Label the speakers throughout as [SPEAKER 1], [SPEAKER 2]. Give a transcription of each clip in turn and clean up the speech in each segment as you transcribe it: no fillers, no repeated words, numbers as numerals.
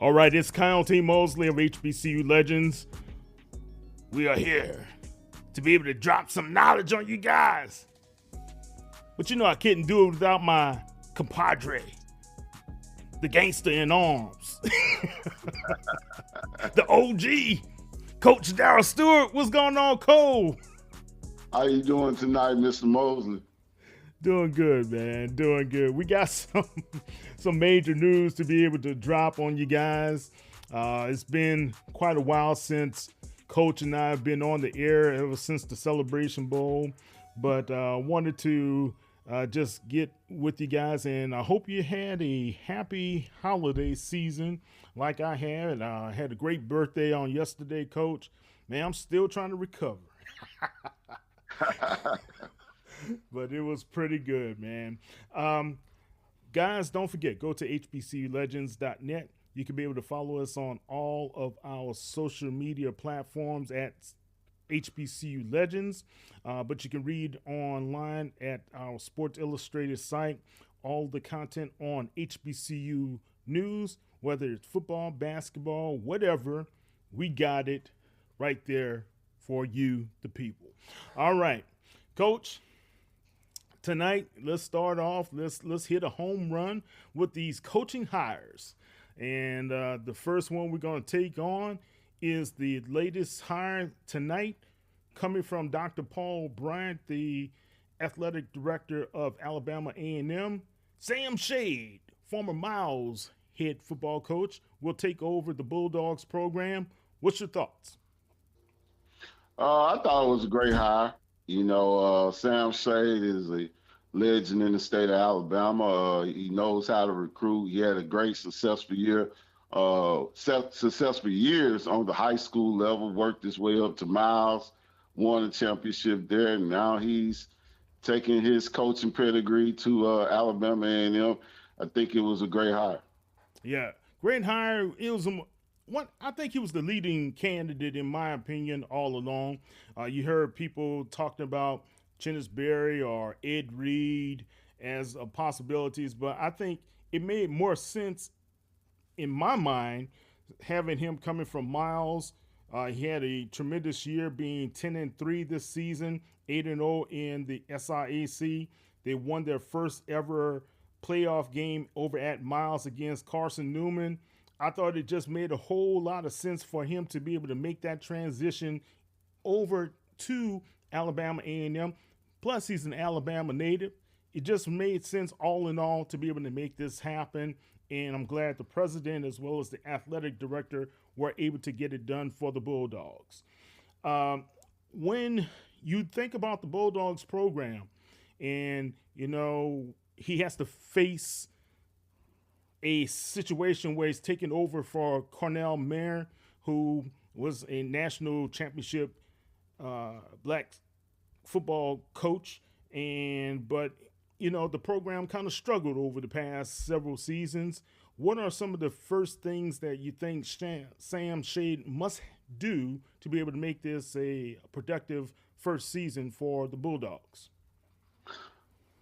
[SPEAKER 1] All right, it's Kyle T. Mosley of HBCU Legends. We are here to be able to drop some knowledge on you guys. But you know I couldn't do it without my compadre, the gangster in arms, the OG, Coach Daryl Steward. What's going on, Cole?
[SPEAKER 2] How you doing tonight, Mr. Mosley?
[SPEAKER 1] Doing good, man. Doing good. We got some major news to be able to drop on you guys. It's been quite a while since Coach and I have been on the air ever since the Celebration Bowl, but wanted to just get with you guys, and I hope you had a happy holiday season like I had. I had a great birthday on yesterday, Coach. Man, I'm still trying to recover. But it was pretty good, man. Guys, don't forget, go to hbculegends.net. You can be able to follow us on all of our social media platforms at HBCU Legends. But you can read online at our Sports Illustrated site all the content on HBCU news, whether it's football, basketball, whatever. We got it right there for you, the people. All right, Coach. Tonight, let's start off. Let's hit a home run with these coaching hires, and the first one we're going to take on is the latest hire tonight, coming from Dr. Paul Bryant, the athletic director of Alabama A&M. Sam Shade, former Miles head football coach, will take over the Bulldogs program. What's your thoughts?
[SPEAKER 2] I thought it was a great hire. Sam Shade is a legend in the state of Alabama. He knows how to recruit. He had a great successful year, successful years on the high school level, worked his way up to Miles, won a championship there, and now he's taking his coaching pedigree to Alabama A&M. I think it was a great hire.
[SPEAKER 1] Yeah, great hire. It was one. I think he was the leading candidate, in my opinion, all along. You heard people talking about Chennis Berry or Ed Reed as possibilities, but I think it made more sense in my mind having him coming from Miles. He had a tremendous year, being 10-3 this season, 8-0 in the SIAC. They won their first ever playoff game over at Miles against Carson Newman. I thought it just made a whole lot of sense for him to be able to make that transition over to Alabama A&M. Plus, he's an Alabama native. It just made sense all in all to be able to make this happen. And I'm glad the president as well as the athletic director were able to get it done for the Bulldogs. When you think about the Bulldogs program and, he has to face a situation where he's taking over for Cornell Mayer, who was a national championship black football coach, but the program kind of struggled over the past several seasons. What are some of the first things that you think Sam Shade must do to be able to make this a productive first season for the Bulldogs?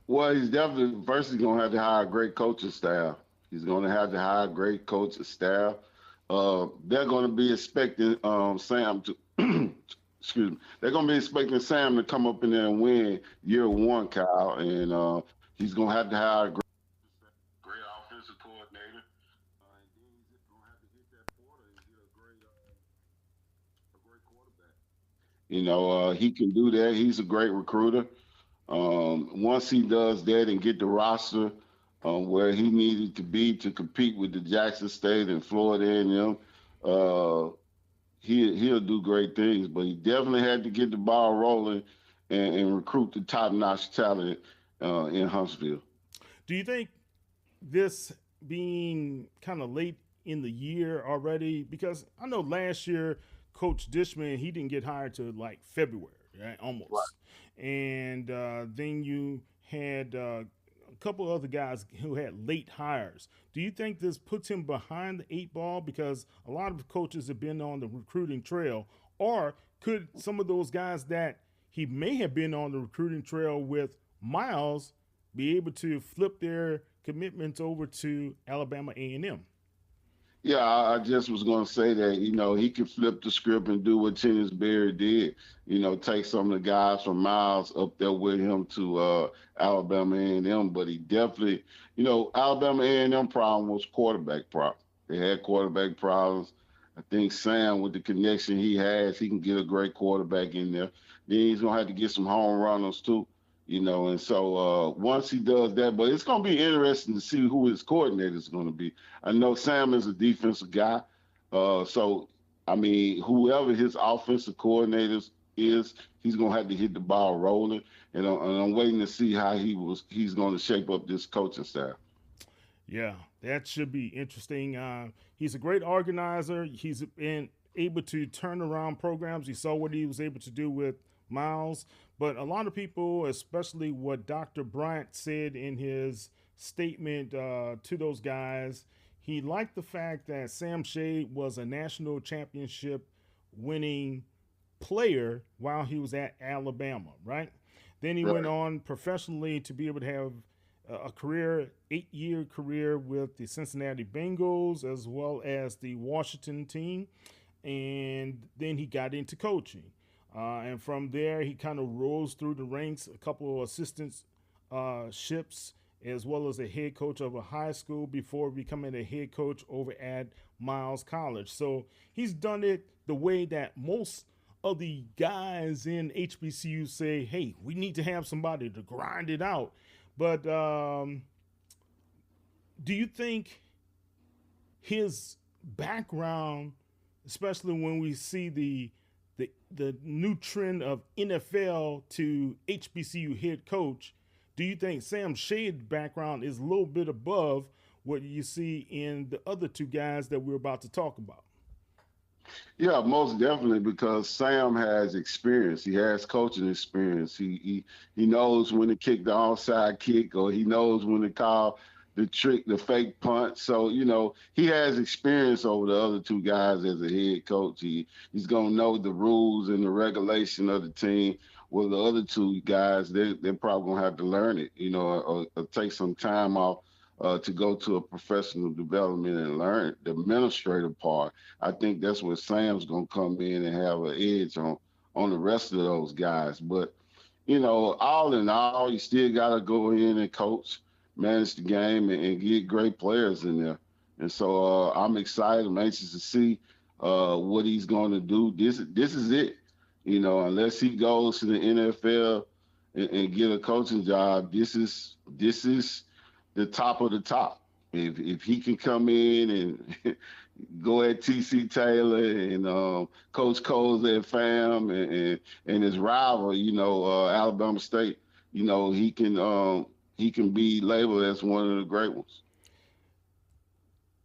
[SPEAKER 2] Well, he's definitely first. He's going to have to hire a great coaching staff. He's going to have to hire a great coaching staff. They're going to be expecting Sam to. Excuse me. They're going to be expecting Sam to come up in there and win year one, Kyle, and he's going to hire a great offensive coordinator. And then he's just going to have to hit that portal and get a great quarterback. He can do that. He's a great recruiter. Once he does that and get the roster where he needed to be to compete with the Jackson State and Florida A&M, he'll do great things. But he definitely had to get the ball rolling and recruit the top-notch talent in Huntsville.
[SPEAKER 1] Do you think this being kind of late in the year already? Because I know last year, Coach Dishman, he didn't get hired to like February, right? Almost.
[SPEAKER 2] Right.
[SPEAKER 1] And then you had a couple other guys who had late hires. Do you think this puts him behind the eight ball because a lot of coaches have been on the recruiting trail? Or could some of those guys that he may have been on the recruiting trail with Miles be able to flip their commitments over to Alabama A&M?
[SPEAKER 2] Yeah, I just was going to say that, he could flip the script and do what Tennis Berry did. Take some of the guys from Miles up there with him to Alabama A&M, but he definitely, Alabama A&M problem was quarterback problem. They had quarterback problems. I think Sam, with the connection he has, he can get a great quarterback in there. Then he's going to have to get some home runners too. And so once he does that, but it's going to be interesting to see who his coordinator is going to be. I know Sam is a defensive guy. So, I mean, whoever his offensive coordinator is, he's going to have to hit the ball rolling. And I'm waiting to see how he's going to shape up this coaching staff.
[SPEAKER 1] Yeah, that should be interesting. He's a great organizer. He's been able to turn around programs. You saw what he was able to do with Miles. But a lot of people, especially what Dr. Bryant said in his statement to those guys, he liked the fact that Sam Shade was a national championship winning player while he was at Alabama, right? Then he went
[SPEAKER 2] Right.
[SPEAKER 1] on professionally to be able to have a career, 8-year career with the Cincinnati Bengals as well as the Washington team. And then he got into coaching. And from there, he kind of rose through the ranks, a couple of assistants ships, as well as a head coach of a high school before becoming a head coach over at Miles College. So he's done it the way that most of the guys in HBCU say, hey, we need to have somebody to grind it out. But do you think his background, especially when we see the new trend of NFL to HBCU head coach, do you think Sam Shade's background is a little bit above what you see in the other two guys that we're about to talk about?
[SPEAKER 2] Yeah, most definitely, because Sam has experience. He has coaching experience. He knows when to kick the onside kick, or he knows when to call the trick, the fake punt. So he has experience over the other two guys as a head coach. He's gonna know the rules and the regulation of the team. Well, the other two guys, they're probably gonna have to learn it, or take some time off to go to a professional development and learn the administrative part. I think that's where Sam's gonna come in and have an edge on the rest of those guys. But all in all, you still gotta go in and coach, manage the game, and get great players in there. And so I'm excited. I'm anxious to see what he's going to do. This is it. Unless he goes to the NFL and get a coaching job, this is the top of the top. If he can come in and go at TC Taylor and Coach Coles at FAM and his rival, Alabama State, he can be labeled as one of the great ones.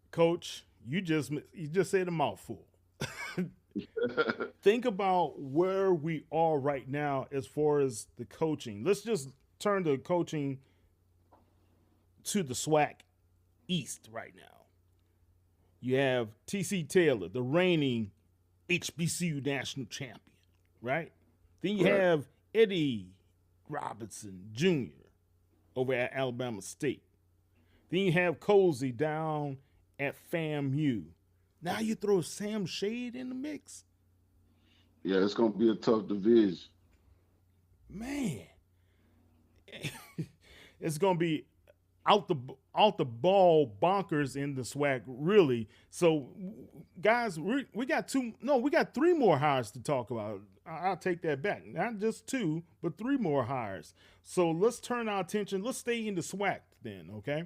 [SPEAKER 1] Coach, you just said a mouthful. Think about where we are right now as far as the coaching. Let's just turn the coaching to the SWAC East right now. You have TC Taylor, the reigning HBCU national champion, right? Then you
[SPEAKER 2] Right.
[SPEAKER 1] have Eddie Robinson Jr. over at Alabama State. Then you have Cozy down at FAMU. Now you throw Sam Shade in the mix.
[SPEAKER 2] Yeah, it's going to be a tough division.
[SPEAKER 1] Man, it's gonna be out the out the ball bonkers in the SWAC, really. So, guys, we got two. No, we got three more hires to talk about. I'll take that back. Not just two, but three more hires. So let's turn our attention. Let's stay in the SWAC then, okay?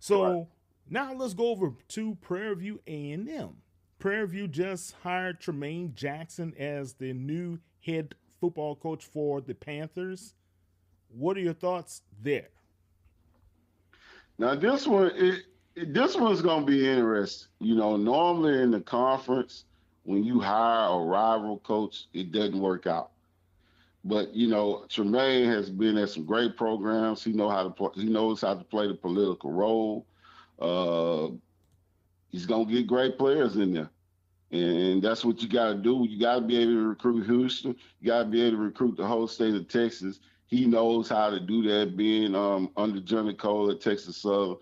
[SPEAKER 1] So now let's go over to Prairie View A&M. Prairie View just hired Tremaine Jackson as the new head football coach for the Panthers. What are your thoughts there?
[SPEAKER 2] Now this one's gonna be interesting. Normally in the conference, when you hire a rival coach, it doesn't work out. But Tremaine has been at some great programs. He knows how to play the political role. Uh, he's gonna get great players in there, and that's what you got to do. You got to be able to recruit Houston. You got to be able to recruit the whole state of Texas. He knows how to do that, being under Johnny Cole at Texas Southern.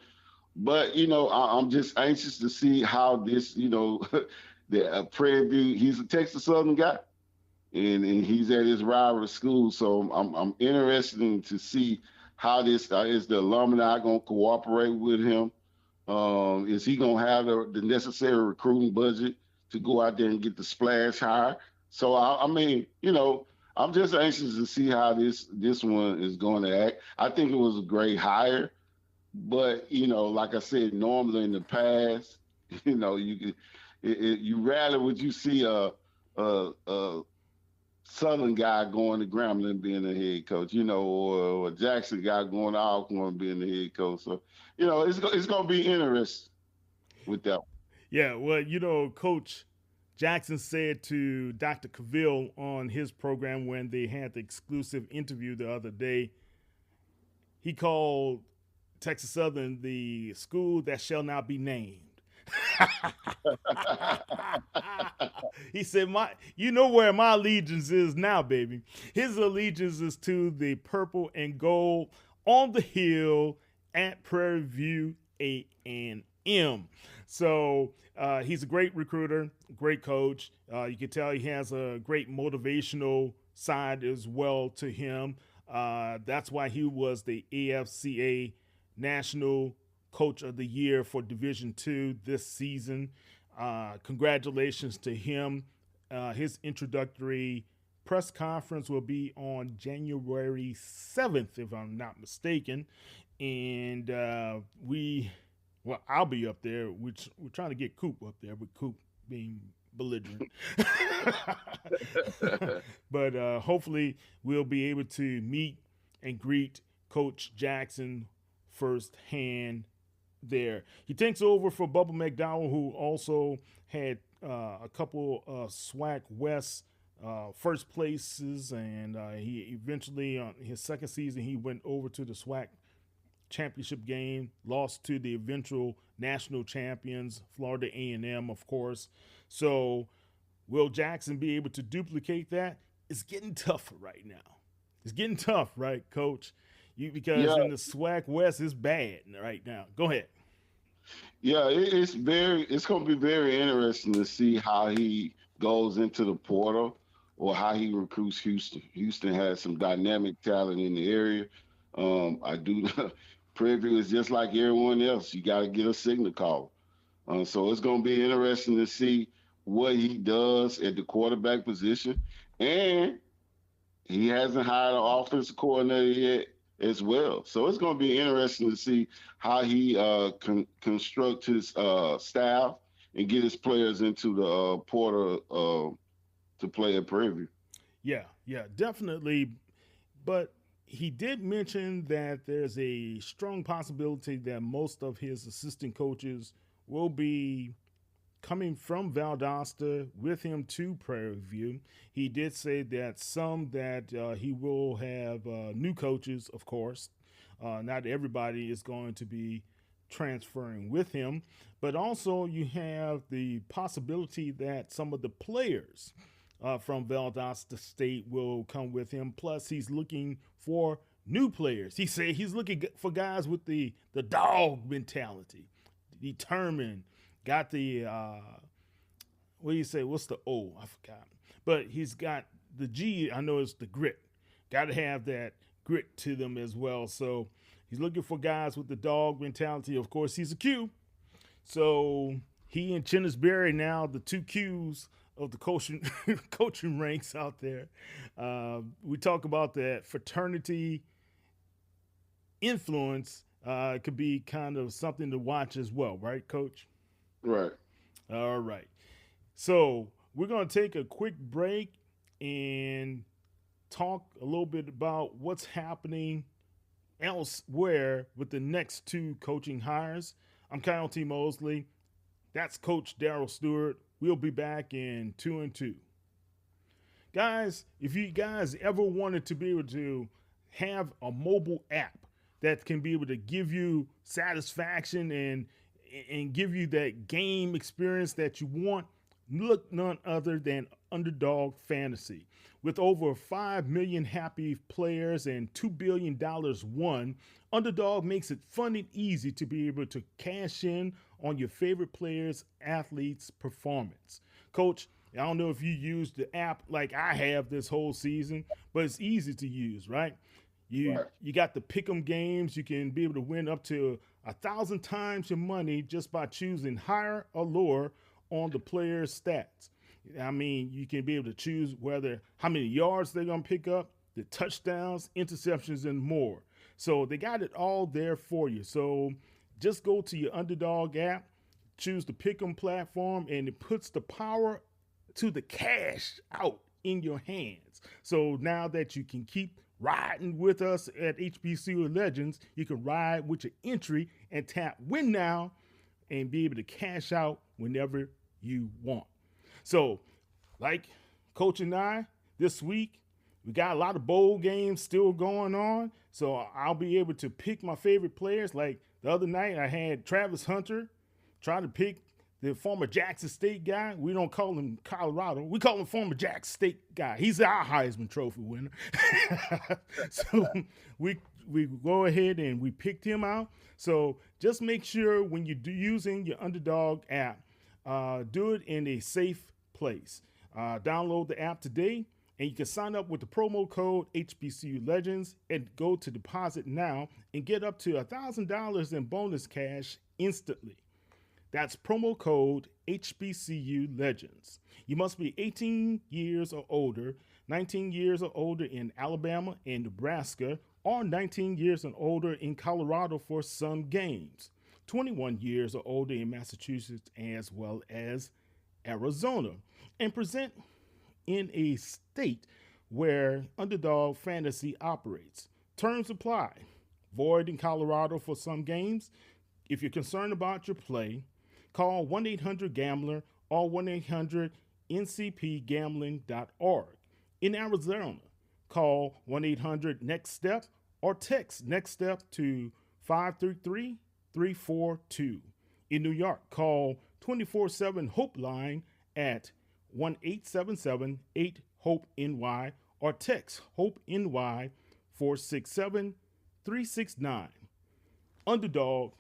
[SPEAKER 2] But I'm just anxious to see how this, the Prairie View. He's a Texas Southern guy, and he's at his rival school. So I'm interested in to see how this is the alumni going to cooperate with him. Is he going to have the necessary recruiting budget to go out there and get the splash hire? So I mean, I'm just anxious to see how this one is going to act. I think it was a great hire, but like I said, normally in the past, you rarely would you see a Southern guy going to Grambling being the head coach, or a Jackson guy going to Alcorn being the head coach. So, it's going to be interesting with that.
[SPEAKER 1] Yeah, well, Coach Jackson said to Dr. Cavill on his program when they had the exclusive interview the other day, he called Texas Southern the school that shall not be named. He said, you know where my allegiance is now, baby. His allegiance is to the purple and gold on the hill at Prairie View A&M. So he's a great recruiter, great coach. You can tell he has a great motivational side as well to him. That's why he was the AFCA National Coach of the Year for Division II this season. Congratulations to him. His introductory press conference will be on January 7th, if I'm not mistaken. And I'll be up there. We're trying to get Coop up there, with Coop being belligerent. But hopefully we'll be able to meet and greet Coach Jackson firsthand there. He takes over for Bubba McDowell, who also had a couple SWAC West first places, and he eventually, on his second season, he went over to the SWAC championship game, lost to the eventual national champions, Florida A&M, of course. So will Jackson be able to duplicate that? It's getting tougher right now. It's getting tough, right, Coach? Because in the SWAC West, it's bad right now. Go ahead.
[SPEAKER 2] Yeah, it's going to be very interesting to see how he goes into the portal or how he recruits Houston. Houston has some dynamic talent in the area. I do. Prairie View is just like everyone else. You got to get a signal call. So it's going to be interesting to see what he does at the quarterback position. And he hasn't hired an offensive coordinator yet as well. So it's going to be interesting to see how he construct his staff and get his players into the portal to play at Prairie View.
[SPEAKER 1] Yeah, definitely. But he did mention that there's a strong possibility that most of his assistant coaches will be coming from Valdosta with him to Prairie View. He did say that some that he will have new coaches, of course. Not everybody is going to be transferring with him, but also you have the possibility that some of the players from Valdosta State will come with him. Plus, he's looking for new players. He said he's looking for guys with the dog mentality, determined, got the what do you say? What's the O? I forgot. But he's got the G. I know it's the grit. Got to have that grit to them as well. So he's looking for guys with the dog mentality. Of course, he's a Q. So he and Chinnisberry now the two Qs of the coaching ranks out there. We talk about that fraternity influence. Could be kind of something to watch as well, right, Coach?
[SPEAKER 2] Right.
[SPEAKER 1] All right. So we're going to take a quick break and talk a little bit about what's happening elsewhere with the next two coaching hires. I'm Kyle T. Mosley. That's Coach Daryl Steward. We'll be back in 2 and 2. Guys, if you guys ever wanted to be able to have a mobile app that can be able to give you satisfaction and give you that game experience that you want, Look none other than Underdog Fantasy. With over 5 million happy players and $2 billion won, Underdog makes it fun and easy to be able to cash in on your favorite players' athletes' performance. Coach, I don't know if you use the app like I have this whole season, but it's easy to use, right? You
[SPEAKER 2] Right.
[SPEAKER 1] you got the pick'em games. You can be able to win up to 1,000 times your money just by choosing higher or lower on the player's stats. I mean, you can be able to choose whether how many yards they're gonna pick up, the touchdowns, interceptions, and more. So they got it all there for you. So just go to your Underdog app, choose the Pick'em platform, and it puts the power to the cash out in your hands. So now that you can keep riding with us at HBCU Legends, you can ride with your entry and tap win now and be able to cash out whenever you want. So, like Coach and I, this week, we got a lot of bowl games still going on. So I'll be able to pick my favorite players. Like the other night, I had Travis Hunter try to pick the former Jackson State guy. We don't call him Colorado. We call him former Jackson State guy. He's our Heisman Trophy winner. So we go ahead and we picked him out. So just make sure when you're using your Underdog app, do it in a safe place. Download the app today, and you can sign up with the promo code HBCU Legends and go to deposit now and get up to $1,000 in bonus cash instantly. That's promo code HBCU Legends. You must be 18 years or older, 19 years or older in Alabama and Nebraska, or 19 years and older in Colorado for some games, 21 years or older in Massachusetts as well as Arizona, and present in a state where Underdog Fantasy operates. Terms apply. Void in Colorado for some games. If you're concerned about your play, call 1 800 Gambler or 1 800 NCPGambling.org. In Arizona, call 1 800 Next Step or text Next Step to 533 342. In New York, call 24/7 Hope Line at 1 877 8 Hope NY or text Hope NY 467 369. Underdog,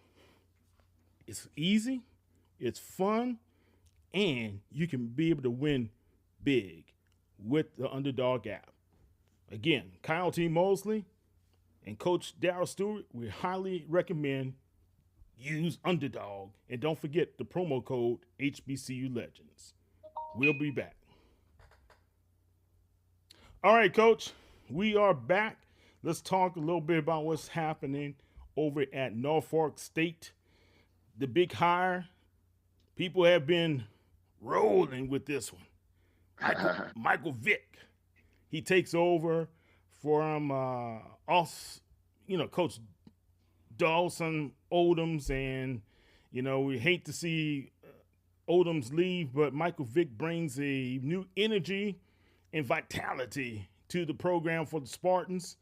[SPEAKER 1] it's easy, it's fun, and you can be able to win big with the Underdog app. Again, Kyle T. Mosley and Coach Daryl Steward, we highly recommend use Underdog. And don't forget the promo code HBCU Legends. We'll be back. All right, Coach, we are back. Let's talk a little bit about what's happening over at Norfolk State. The big hire. People have been rolling with this one. Michael Vick. He takes over from Coach Dawson Odoms, and we hate to see Odoms leave, but Michael Vick brings a new energy and vitality to the program for the Spartans.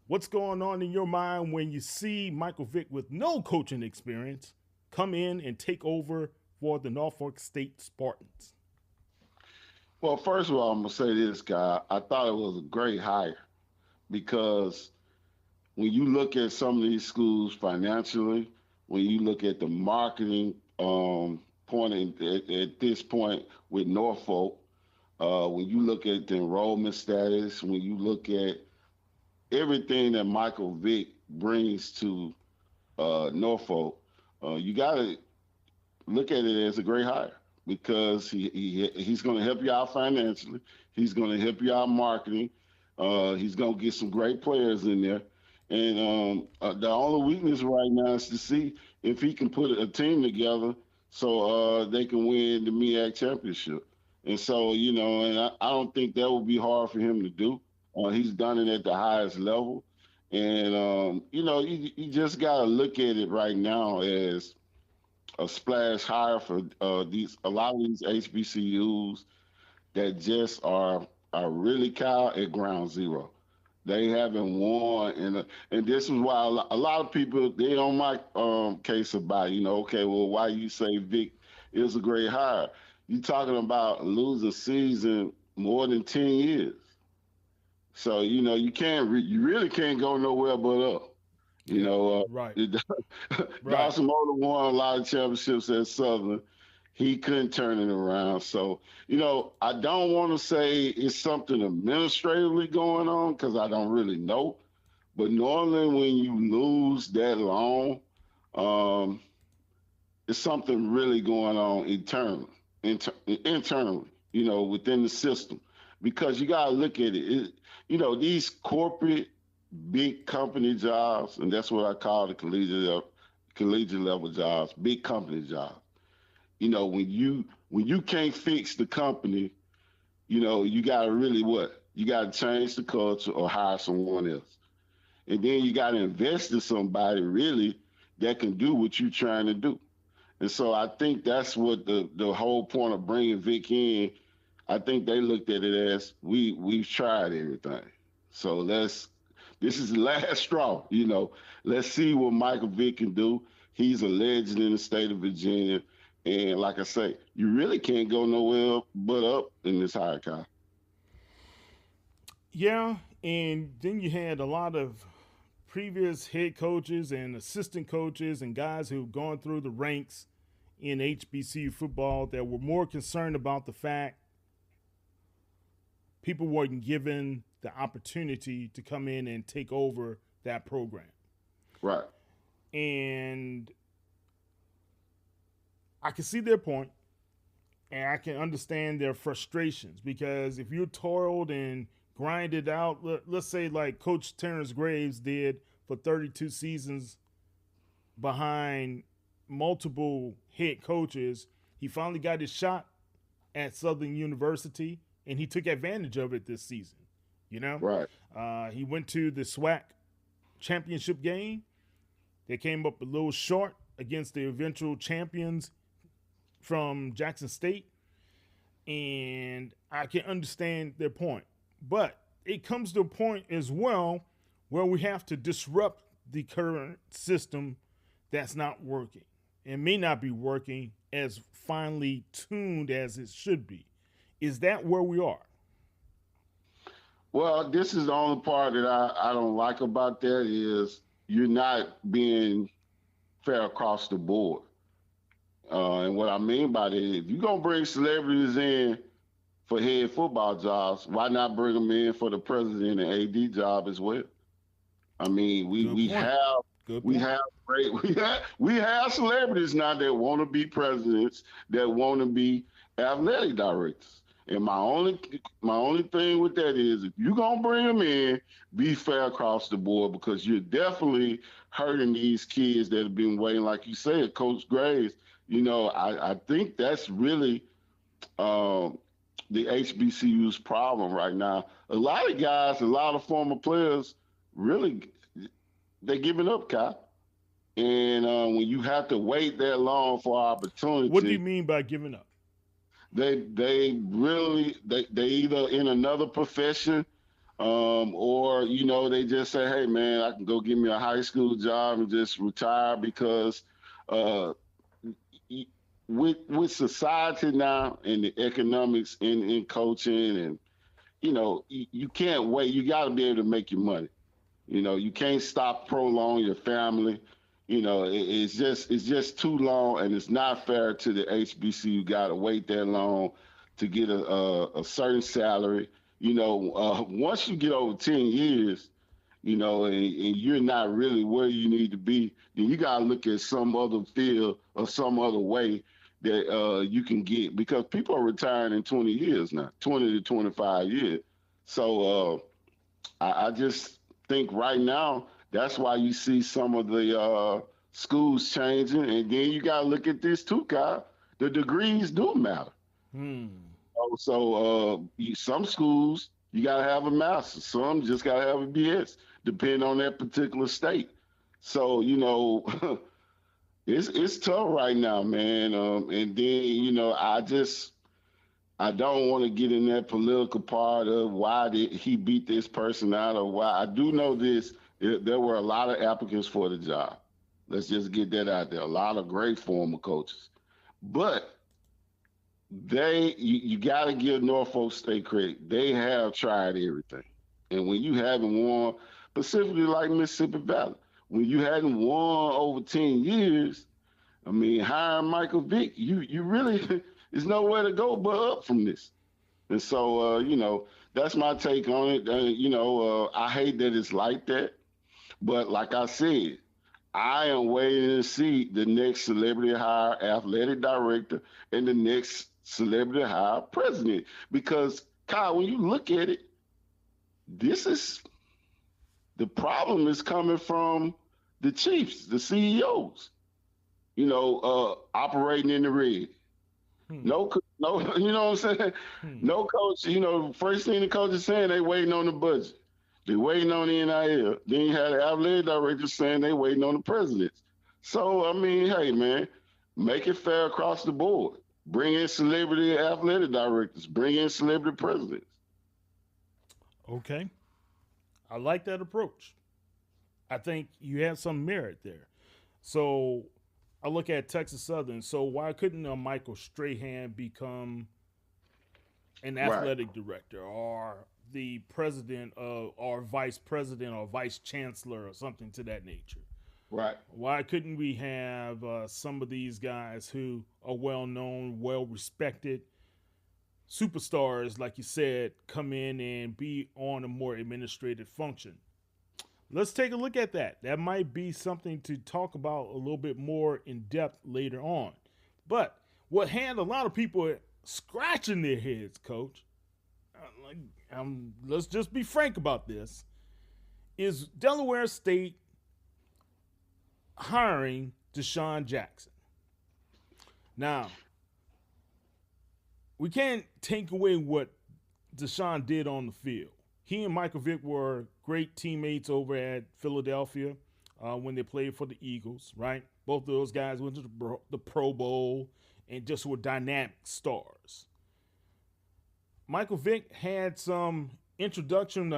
[SPEAKER 1] What's going on in your mind when you see Michael Vick with no coaching experience come in and take over for the Norfolk State Spartans?
[SPEAKER 2] Well, first of all, I'm gonna say this, guy. I thought it was a great hire because when you look at some of these schools financially, when you look at the marketing point at this point with Norfolk, when you look at the enrollment status, when you look at everything that Michael Vick brings to Norfolk, you got to look at it as a great hire because he's going to help you out financially. He's going to help you out marketing. He's going to get some great players in there. And the only weakness right now is to see if he can put a team together so they can win the MEAC championship. And so, and I don't think that would be hard for him to do. He's done it at the highest level. And, you just got to look at it right now as a splash hire for a lot of these HBCUs that just are really kind at ground zero. They haven't won, and this is why a lot of people they on my case about okay, well, why you say Vic is a great hire? you're talking about losing season more than 10 years. So, you really can't go nowhere but up. You
[SPEAKER 1] Yeah.
[SPEAKER 2] know,
[SPEAKER 1] Right. Right.
[SPEAKER 2] Dawson Motor won a lot of championships at Southern. He couldn't turn it around. So, I don't want to say it's something administratively going on because I don't really know. But normally when you lose that long, um, it's something really going on internally, within the system. Because you got to look at these corporate big company jobs, and that's what I call the collegiate level jobs, big company jobs. When you can't fix the company, you got to really what? You got to change the culture or hire someone else. And then you got to invest in somebody really that can do what you're trying to do. And so I think that's what the whole point of bringing Vic in. I think they looked at it as we've tried everything. So this is the last straw. Let's see what Michael Vick can do. He's a legend in the state of Virginia, and like I say, you really can't go nowhere but up in this high car.
[SPEAKER 1] Yeah, and then you had a lot of previous head coaches and assistant coaches and guys who've gone through the ranks in HBCU football that were more concerned about the fact people weren't given the opportunity to come in and take over that program.
[SPEAKER 2] Right.
[SPEAKER 1] And I can see their point and I can understand their frustrations because if you're toiled and grinded out, let's say like Coach Terrence Graves did for 32 seasons behind multiple head coaches, he finally got his shot at Southern University and he took advantage of it this season.
[SPEAKER 2] Right.
[SPEAKER 1] He went to the SWAC championship game. They came up a little short against the eventual champions from Jackson State. And I can understand their point. But it comes to a point as well where we have to disrupt the current system that's not working and may not be working as finely tuned as it should be. Is that where we are?
[SPEAKER 2] Well, this is the only part that I don't like about that is you're not being fair across the board. And what I mean by that, if you're going to bring celebrities in for head football jobs, why not bring them in for the president and AD job as well? I mean, we have great we have celebrities now that want to be presidents, that want to be athletic directors. And my only thing with that is if you're gonna bring them in, be fair across the board because you're definitely hurting these kids that have been waiting, like you said, Coach Graves. I think that's really the HBCU's problem right now. A lot of guys, a lot of former players, really they're giving up, Kyle. And when you have to wait that long for opportunity,
[SPEAKER 1] what do you mean by giving up?
[SPEAKER 2] They really they either in another profession, or they just say, hey man, I can go get me a high school job and just retire because with society now and the economics in coaching and you can't wait. You got to be able to make your money. You can't stop prolong your family. It's just too long, and it's not fair to the HBCU. You got to wait that long to get a certain salary. Once you get over 10 years, and you're not really where you need to be, then you got to look at some other field or some other way that you can get, because people are retiring in 20 years now, 20 to 25 years. So I just think right now, that's why you see some of the schools changing. And then you got to look at this too, Kyle. The degrees do matter. So some schools, you got to have a master's. Some just got to have a BS, depending on that particular state. So, it's tough right now, man. And then, I don't want to get in that political part of why did he beat this person out or why. I do know this. There were a lot of applicants for the job. Let's just get that out there. A lot of great former coaches. But you got to give Norfolk State credit. They have tried everything, and when you haven't won, specifically like Mississippi Valley, when you hadn't won over 10 years, I mean, hiring Michael Vick, you really there's nowhere to go but up from this. And so, that's my take on it. I hate that it's like that, but like I said, I am waiting to see the next celebrity hire athletic director and the next celebrity hire president. Because Kyle, when you look at it, this is the problem is coming from the chiefs, the CEOs. Operating in the red. No, you know what I'm saying? No coach, first thing the coach is saying, they waiting on the budget. They waiting on the NIL. Then you had the athletic director saying they waiting on the presidents. So, I mean, hey, man, make it fair across the board. Bring in celebrity athletic directors. Bring in celebrity presidents.
[SPEAKER 1] Okay. I like that approach. I think you have some merit there. So I look at Texas Southern. So why couldn't Michael Strahan become an athletic director or the president of, or vice president or vice chancellor or something to that nature?
[SPEAKER 2] Right.
[SPEAKER 1] Why couldn't we have some of these guys who are well known, well respected, superstars, like you said, come in and be on a more administrative function? Let's take a look at that. That might be something to talk about a little bit more in depth later on. But what had a lot of people scratching their heads, Coach, let's just be frank about this, is Delaware State hiring Deshaun Jackson. Now, we can't take away what Deshaun did on the field. He and Michael Vick were great teammates over at Philadelphia when they played for the Eagles, right? Both of those guys went to the Pro Bowl and just were dynamic stars. Michael Vick had some interim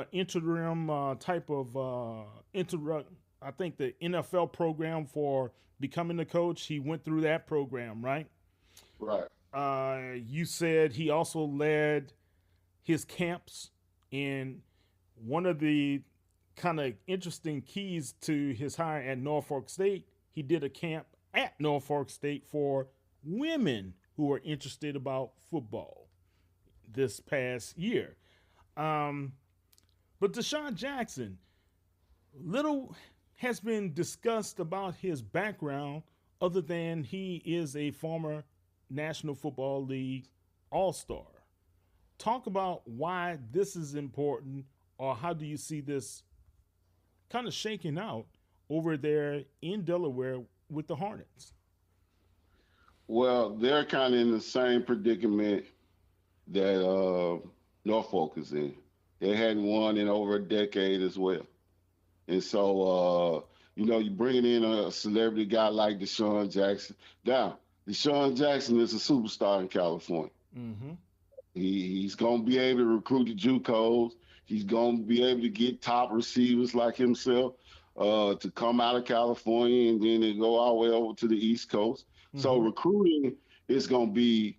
[SPEAKER 1] type of I think the NFL program for becoming the coach. He went through that program, right?
[SPEAKER 2] Right.
[SPEAKER 1] You said he also led his camps, and one of the kind of interesting keys to his hire at Norfolk State, he did a camp at Norfolk State for women who are interested about football this past year. But Deshaun Jackson, little has been discussed about his background other than he is a former National Football League All-Star. Talk about why this is important, or how do you see this kind of shaking out over there in Delaware with the Hornets?
[SPEAKER 2] Well, they're kind of in the same predicament that Norfolk is in. They hadn't won in over a decade as well. And so, you're bringing in a celebrity guy like Deshaun Jackson. Now, Deshaun Jackson is a superstar in California.
[SPEAKER 1] Mm-hmm.
[SPEAKER 2] He's going to be able to recruit the JUCOs. He's going to be able to get top receivers like himself to come out of California and then they go all the way over to the East Coast. Mm-hmm. So recruiting is going to be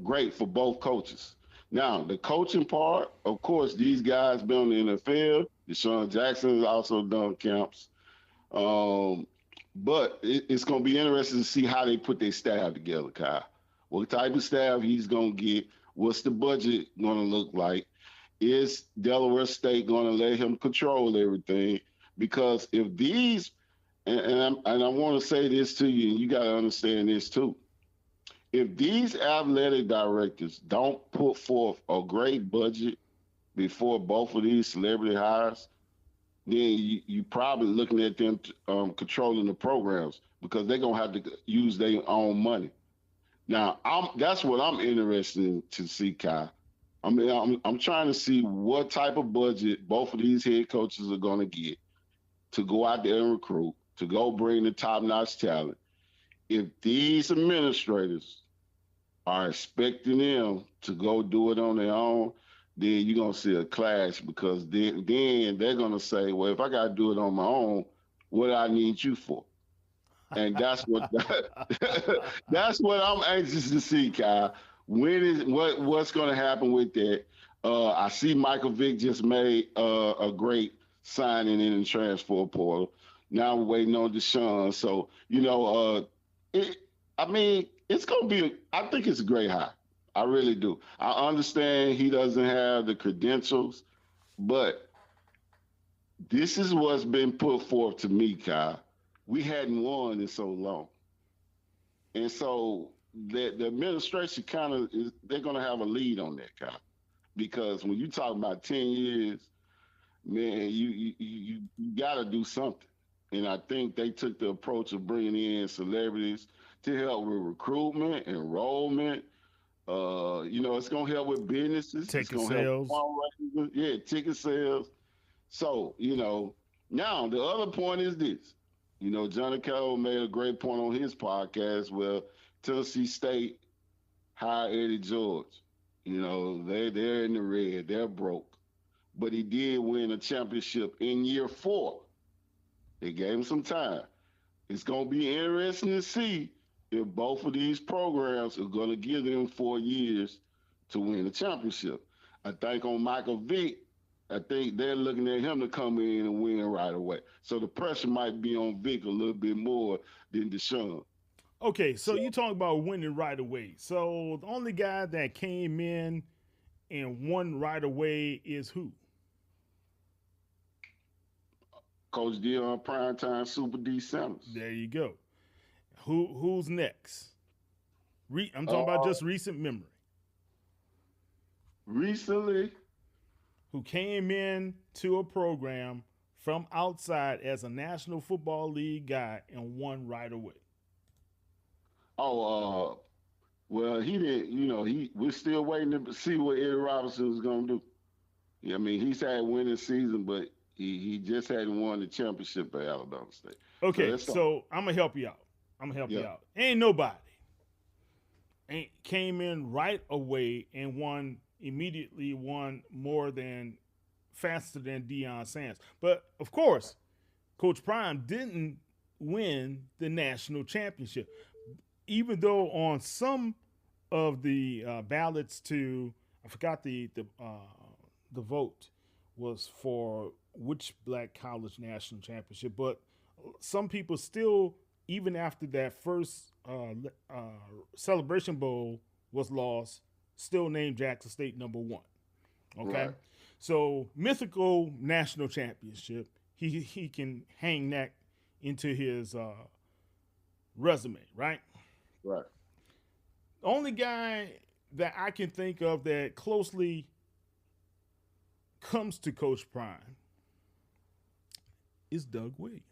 [SPEAKER 2] great for both coaches. Now, the coaching part, of course, these guys been on the NFL. Deshaun Jackson has also done camps. But it's going to be interesting to see how they put their staff together, Kyle. What type of staff he's going to get? What's the budget going to look like? Is Delaware State going to let him control everything? Because if these, and I want to say this to you, and you got to understand this too. If these athletic directors don't put forth a great budget before both of these celebrity hires, then you probably looking at them controlling the programs because they're going to have to use their own money. Now, that's what I'm interested in to see, Kai. I mean, I'm trying to see what type of budget both of these head coaches are going to get to go out there and recruit, to go bring the top-notch talent. If these administrators are expecting them to go do it on their own, then you're going to see a clash because then they're going to say, well, if I got to do it on my own, what do I need you for? And that's what that's what I'm anxious to see, Kyle. What's going to happen with that? I see Michael Vick just made a great signing in the transfer portal. Now we're waiting on Deshaun. So it, I mean, it's going to be. I think it's a great hire. I really do. I understand he doesn't have the credentials, but this is what's been put forth to me, Kyle. We hadn't won in so long. And so the administration kind of they're going to have a lead on that, Kyle. Because when you talk about 10 years, man, you got to do something. And I think they took the approach of bringing in celebrities to help with recruitment, enrollment. It's going to help with businesses.
[SPEAKER 1] Ticket
[SPEAKER 2] it's
[SPEAKER 1] sales.
[SPEAKER 2] Help ticket sales. So, now the other point is this. Johnny Carroll made a great point on his podcast where Tennessee State hired Eddie George. They're in the red, they're broke. But he did win a championship in year 4. They gave him some time. It's going to be interesting to see if both of these programs are going to give them 4 years to win a championship. I think on Michael Vick, I think they're looking at him to come in and win right away. So the pressure might be on Vick a little bit more than Deshaun.
[SPEAKER 1] Okay, so you talk about winning right away. So the only guy that came in and won right away is who?
[SPEAKER 2] Coach Dion Primetime Super D Sanders.
[SPEAKER 1] There you go. Who's next? I'm talking about just recent memory.
[SPEAKER 2] Recently?
[SPEAKER 1] Who came in to a program from outside as a National Football League guy and won right away?
[SPEAKER 2] Well, he didn't, we're still waiting to see what Eddie Robinson was going to do. I mean, he's had a winning season, but he just hadn't won the championship at Alabama State.
[SPEAKER 1] Okay, so I'm going to help you out. Ain't nobody came in right away and immediately won faster than Deion Sanders. But, of course, Coach Prime didn't win the national championship. Even though on some of the ballots I forgot the vote was for which black college national championship, but some people still, even after that first Celebration Bowl was lost, still named Jackson State number 1. Okay, right. So mythical national championship, he can hang that into his resume, right?
[SPEAKER 2] Right.
[SPEAKER 1] The only guy that I can think of that closely comes to Coach Prime is Doug Williams.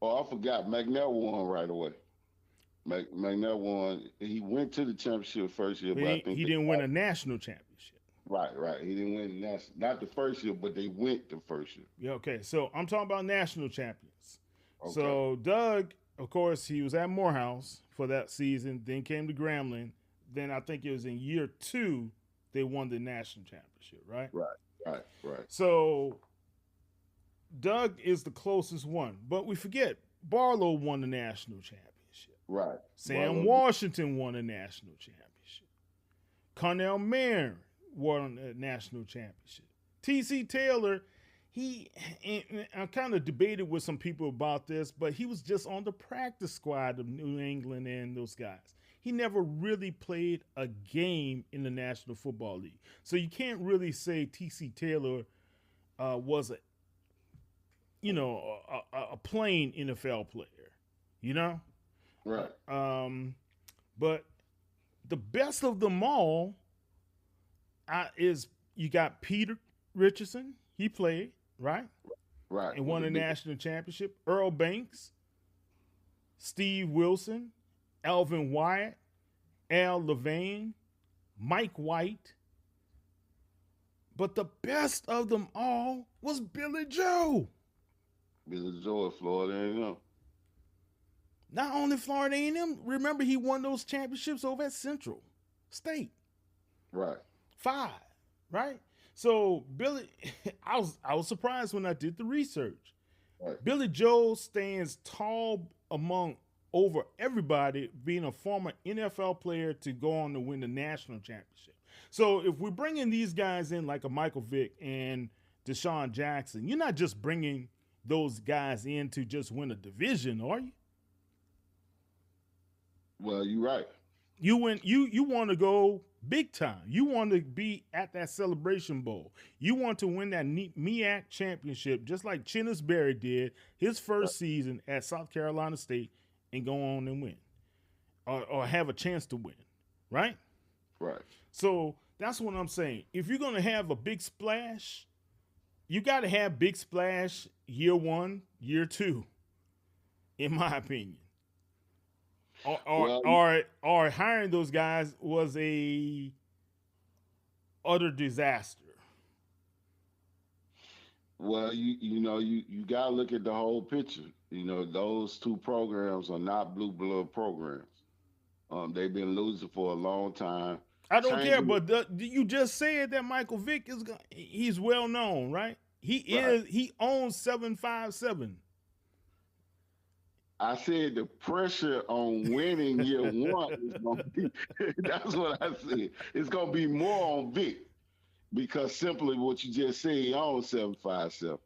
[SPEAKER 2] Oh, I forgot. McNair won right away. McNair won. He went to the championship first year, but I think
[SPEAKER 1] he didn't win a national championship.
[SPEAKER 2] Right. He didn't win national, not the first year, but they went the first year.
[SPEAKER 1] Yeah, okay. So I'm talking about national champions.
[SPEAKER 2] Okay.
[SPEAKER 1] So Doug, of course, he was at Morehouse for that season, then came to Grambling. Then I think it was in year 2 they won the national championship, right?
[SPEAKER 2] Right.
[SPEAKER 1] So Doug is the closest one, but we forget Barlow won the national championship.
[SPEAKER 2] Right.
[SPEAKER 1] Sam Washington won a national championship. Cornell Mayer won a national championship. T.C. Taylor, I kind of debated with some people about this, but he was just on the practice squad of New England and those guys. He never really played a game in the National Football League. So you can't really say T.C. Taylor was a plain NFL player,
[SPEAKER 2] Right.
[SPEAKER 1] But the best of them all is you got Peter Richardson. He played, right?
[SPEAKER 2] Right.
[SPEAKER 1] And won a national championship. Earl Banks, Steve Wilson, Alvin Wyatt, Al Levain, Mike White. But the best of them all was Billy Joe.
[SPEAKER 2] Billy Joe at Florida A&M.
[SPEAKER 1] Not only Florida A&M, remember he won those championships over at Central State.
[SPEAKER 2] Right.
[SPEAKER 1] 5, right? So Billy, I was surprised when I did the research.
[SPEAKER 2] Right.
[SPEAKER 1] Billy Joe stands tall among over everybody, being a former NFL player to go on to win the national championship. So if we're bringing these guys in like a Michael Vick and Deshaun Jackson, you're not just bringing those guys in to just win a division, are you?
[SPEAKER 2] Well, you're right.
[SPEAKER 1] You want to go big time. You want to be at that Celebration Bowl. You want to win that MEAC championship, just like Chinnis Berry did his first season at South Carolina State, and go on and win, or have a chance to win, right?
[SPEAKER 2] Right.
[SPEAKER 1] So that's what I'm saying. If you're going to have a big splash, you got to have big splash year 1, year 2, in my opinion. Or hiring those guys was a utter disaster.
[SPEAKER 2] Well, you gotta look at the whole picture. Those two programs are not blue blood programs. They've been losing for a long time.
[SPEAKER 1] I don't care, but you just said that Michael Vick he's well known, right? He owns 757.
[SPEAKER 2] I said the pressure on winning year 1 is going to be, that's what I said. It's going to be more on Vic because simply what you just said, he owns 757.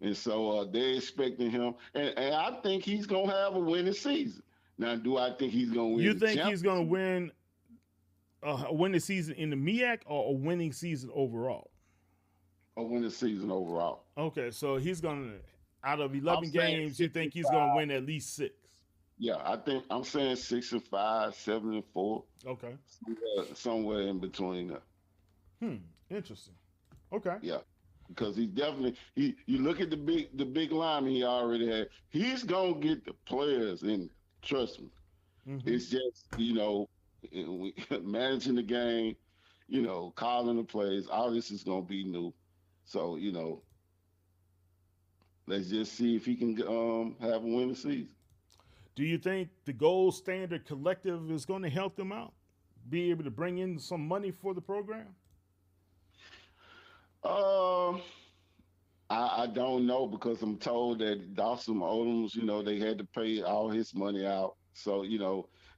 [SPEAKER 2] And so they're expecting him. And I think he's going to have a winning season. Now, do I think he's going to win?
[SPEAKER 1] You think he's going to win a winning season in the MEAC or a winning season overall?
[SPEAKER 2] A winning season overall.
[SPEAKER 1] Okay, so he's going to, out of 11 games, you think he's going to win at least 6?
[SPEAKER 2] Yeah, I'm saying 6-5, 7-4.
[SPEAKER 1] Okay.
[SPEAKER 2] Somewhere in between there.
[SPEAKER 1] Interesting. Okay.
[SPEAKER 2] Yeah. Because he's definitely you look at the big lineman he already had, he's gonna get the players in. Trust me. Mm-hmm. It's just, managing the game, calling the plays, all this is gonna be new. So, let's just see if he can have a winning season.
[SPEAKER 1] Do you think the Gold Standard Collective is going to help them out? Be able to bring in some money for the program?
[SPEAKER 2] I don't know because I'm told that Dawson Odoms, they had to pay all his money out. So,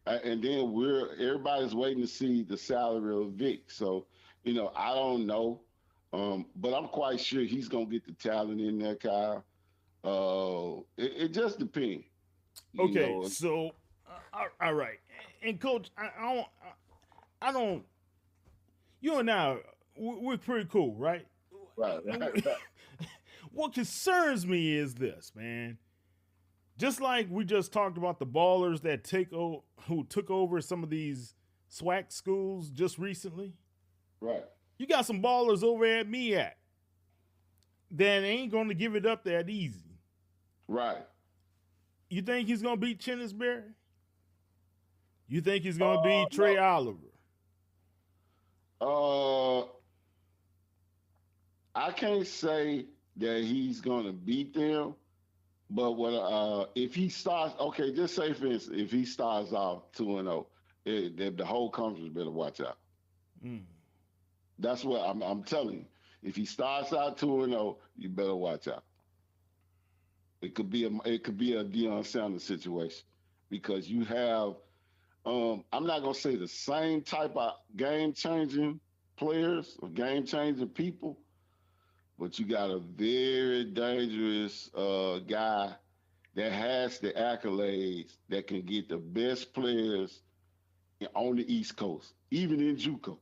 [SPEAKER 2] and then everybody's waiting to see the salary of Vic. So, I don't know. But I'm quite sure he's going to get the talent in there, Kyle. It just depends.
[SPEAKER 1] Okay, so all right, and Coach, I don't. You and I, we're pretty cool, right?
[SPEAKER 2] Right.
[SPEAKER 1] What concerns me is this, man. Just like we just talked about the ballers that who took over some of these SWAC schools just recently.
[SPEAKER 2] Right.
[SPEAKER 1] You got some ballers over at MEAC that ain't going to give it up that easy.
[SPEAKER 2] Right.
[SPEAKER 1] You think he's going to beat Chinnis Berry? You think he's going to beat Trey Oliver?
[SPEAKER 2] I can't say that he's going to beat them, but if he starts, okay, just say for instance, if he starts off 2-0, the whole conference better watch out. That's what I'm telling you. If he starts out 2-0, you better watch out. It could be a Deion Sanders situation because you have, I'm not gonna say the same type of game-changing players or game-changing people, but you got a very dangerous guy that has the accolades that can get the best players on the East Coast, even in JUCO.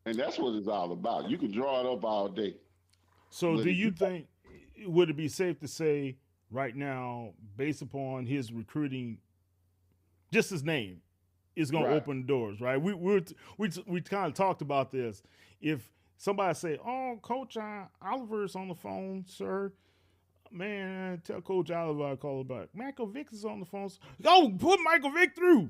[SPEAKER 2] And that's what it's all about. You can draw it up all day.
[SPEAKER 1] So do you think, would it be safe to say right now, based upon his recruiting, just his name is going to open doors, right? We kind of talked about this. If somebody say, "Oh, Coach Oliver's on the phone, sir," man, tell Coach Oliver I call back. Michael Vick is on the phone. Go put Michael Vick through.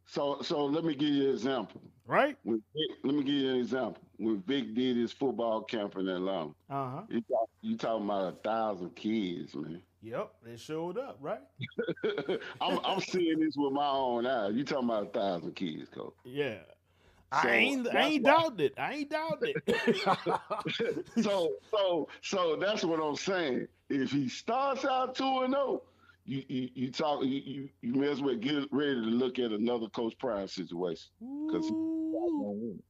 [SPEAKER 2] So let me give you an example.
[SPEAKER 1] Right?
[SPEAKER 2] Let me give you an example. When Vic did his football camp in Atlanta, you talking about 1,000 kids, man.
[SPEAKER 1] Yep, they showed up, right?
[SPEAKER 2] I'm seeing this with my own eyes. You talking about 1,000 kids, Coach?
[SPEAKER 1] Yeah,
[SPEAKER 2] So
[SPEAKER 1] I
[SPEAKER 2] that's
[SPEAKER 1] ain't
[SPEAKER 2] why.
[SPEAKER 1] doubting it. I ain't doubting it.
[SPEAKER 2] So that's what I'm saying. If he starts out 2-0, you may as well get ready to look at another Coach Prime situation because he's not
[SPEAKER 1] Ooh,
[SPEAKER 2] gonna win.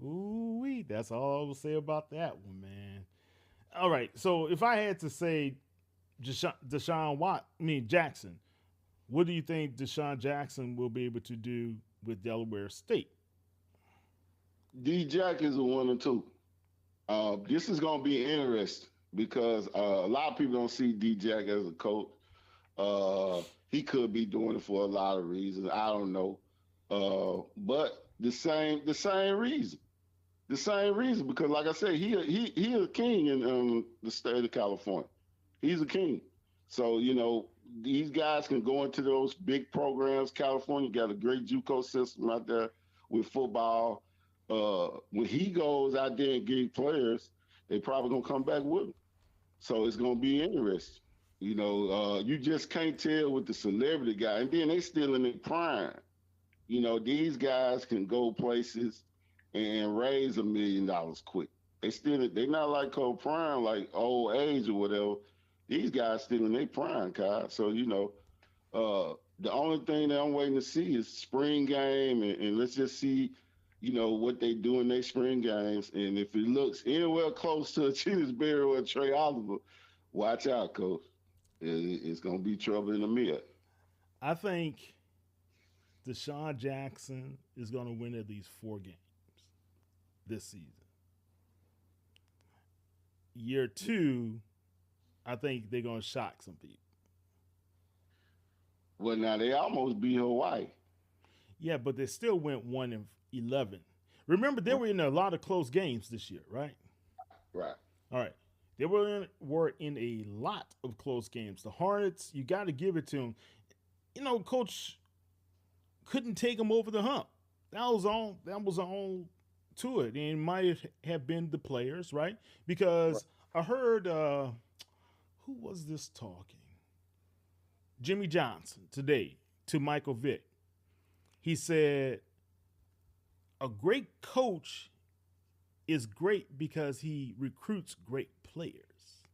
[SPEAKER 1] ooh, that's all I will say about that one, man. All right, so if I had to say Jackson, what do you think Deshaun Jackson will be able to do with Delaware State?
[SPEAKER 2] D Jack is a 1 or 2. This is gonna be interesting because a lot of people don't see D Jack as a coach. He could be doing it for a lot of reasons. I don't know. But the same reason. The same reason because, like I said, he a king in the state of California. He's a king. So these guys can go into those big programs. California got a great JUCO system out there with football. When he goes out there and get players, they probably gonna come back with him. So it's gonna be interesting. You just can't tell with the celebrity guy, and then they still in their prime. These guys can go places and raise $1 million quick. They're not like Cole Prime, like old age or whatever. These guys still in their prime, Kyle. So the only thing that I'm waiting to see is spring game, and let's just see, what they do in their spring games. And if it looks anywhere close to a Cheetah's Berry or a Trey Oliver, watch out, coach. It's gonna be trouble in the mid.
[SPEAKER 1] I think Deshaun Jackson is going to win at least 4 games this season. Year 2, I think they're going to shock some people.
[SPEAKER 2] Well, now they almost beat Hawaii.
[SPEAKER 1] Yeah, but they still went 1-11. Remember, they were in a lot of close games this year, right?
[SPEAKER 2] Right.
[SPEAKER 1] All right. They were in a lot of close games. The Hornets, you got to give it to them. Coach couldn't take them over the hump. That was all to it. And it might have been the players, right? Because I heard who was this talking? Jimmy Johnson today to Michael Vick. He said a great coach is great because he recruits great players.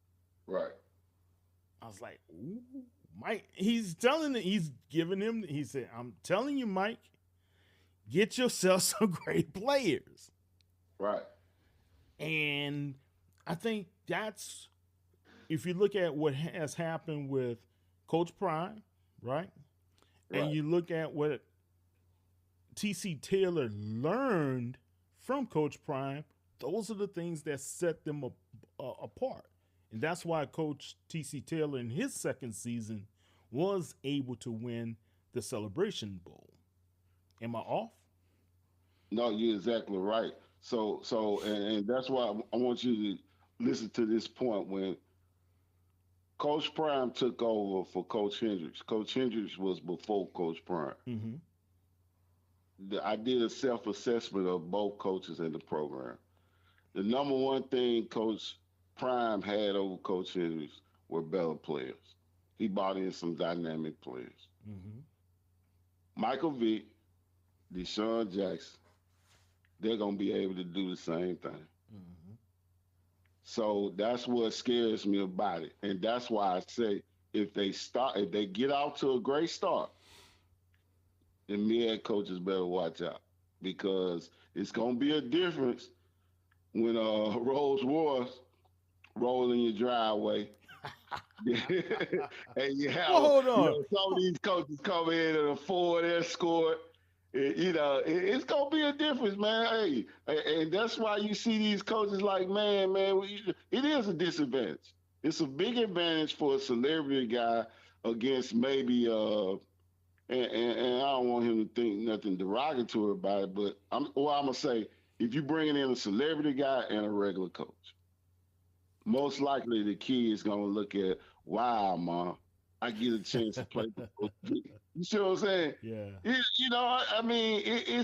[SPEAKER 2] Right.
[SPEAKER 1] I was like, ooh, Mike. He's giving him. He said, "I'm telling you, Mike, get yourself some great players."
[SPEAKER 2] Right.
[SPEAKER 1] And I think that's, if you look at what has happened with Coach Prime, right? And you look at what TC Taylor learned from Coach Prime, those are the things that set them apart. And that's why Coach TC Taylor in his second season was able to win the Celebration Bowl. Am I off?
[SPEAKER 2] No, you're exactly right. And that's why I want you to listen to this point when Coach Prime took over for Coach Hendricks. Coach Hendricks was before Coach Prime.
[SPEAKER 1] Mm-hmm.
[SPEAKER 2] I did a self-assessment of both coaches in the program. The number one thing Coach Prime had over Coach Hendricks were better players. He brought in some dynamic players.
[SPEAKER 1] Mm-hmm.
[SPEAKER 2] Michael Vick, Deshaun Jackson, they're going to be able to do the same thing.
[SPEAKER 1] Mm-hmm.
[SPEAKER 2] So that's what scares me about it. And that's why I say if they get out to a great start, the MEAC coaches better watch out because it's going to be a difference when Rolls Royce roll in your driveway. And you have,
[SPEAKER 1] Hold on.
[SPEAKER 2] some of these coaches come in in a Ford Escort. It's gonna be a difference, man. Hey, and that's why you see these coaches like, man, it is a disadvantage. It's a big advantage for a celebrity guy against maybe, and I don't want him to think nothing derogatory about it, but I'm gonna say, if you bringing in a celebrity guy and a regular coach, most likely the kid is gonna look at, wow, mom, I get a chance to play. You see what I'm saying?
[SPEAKER 1] Yeah.
[SPEAKER 2] It's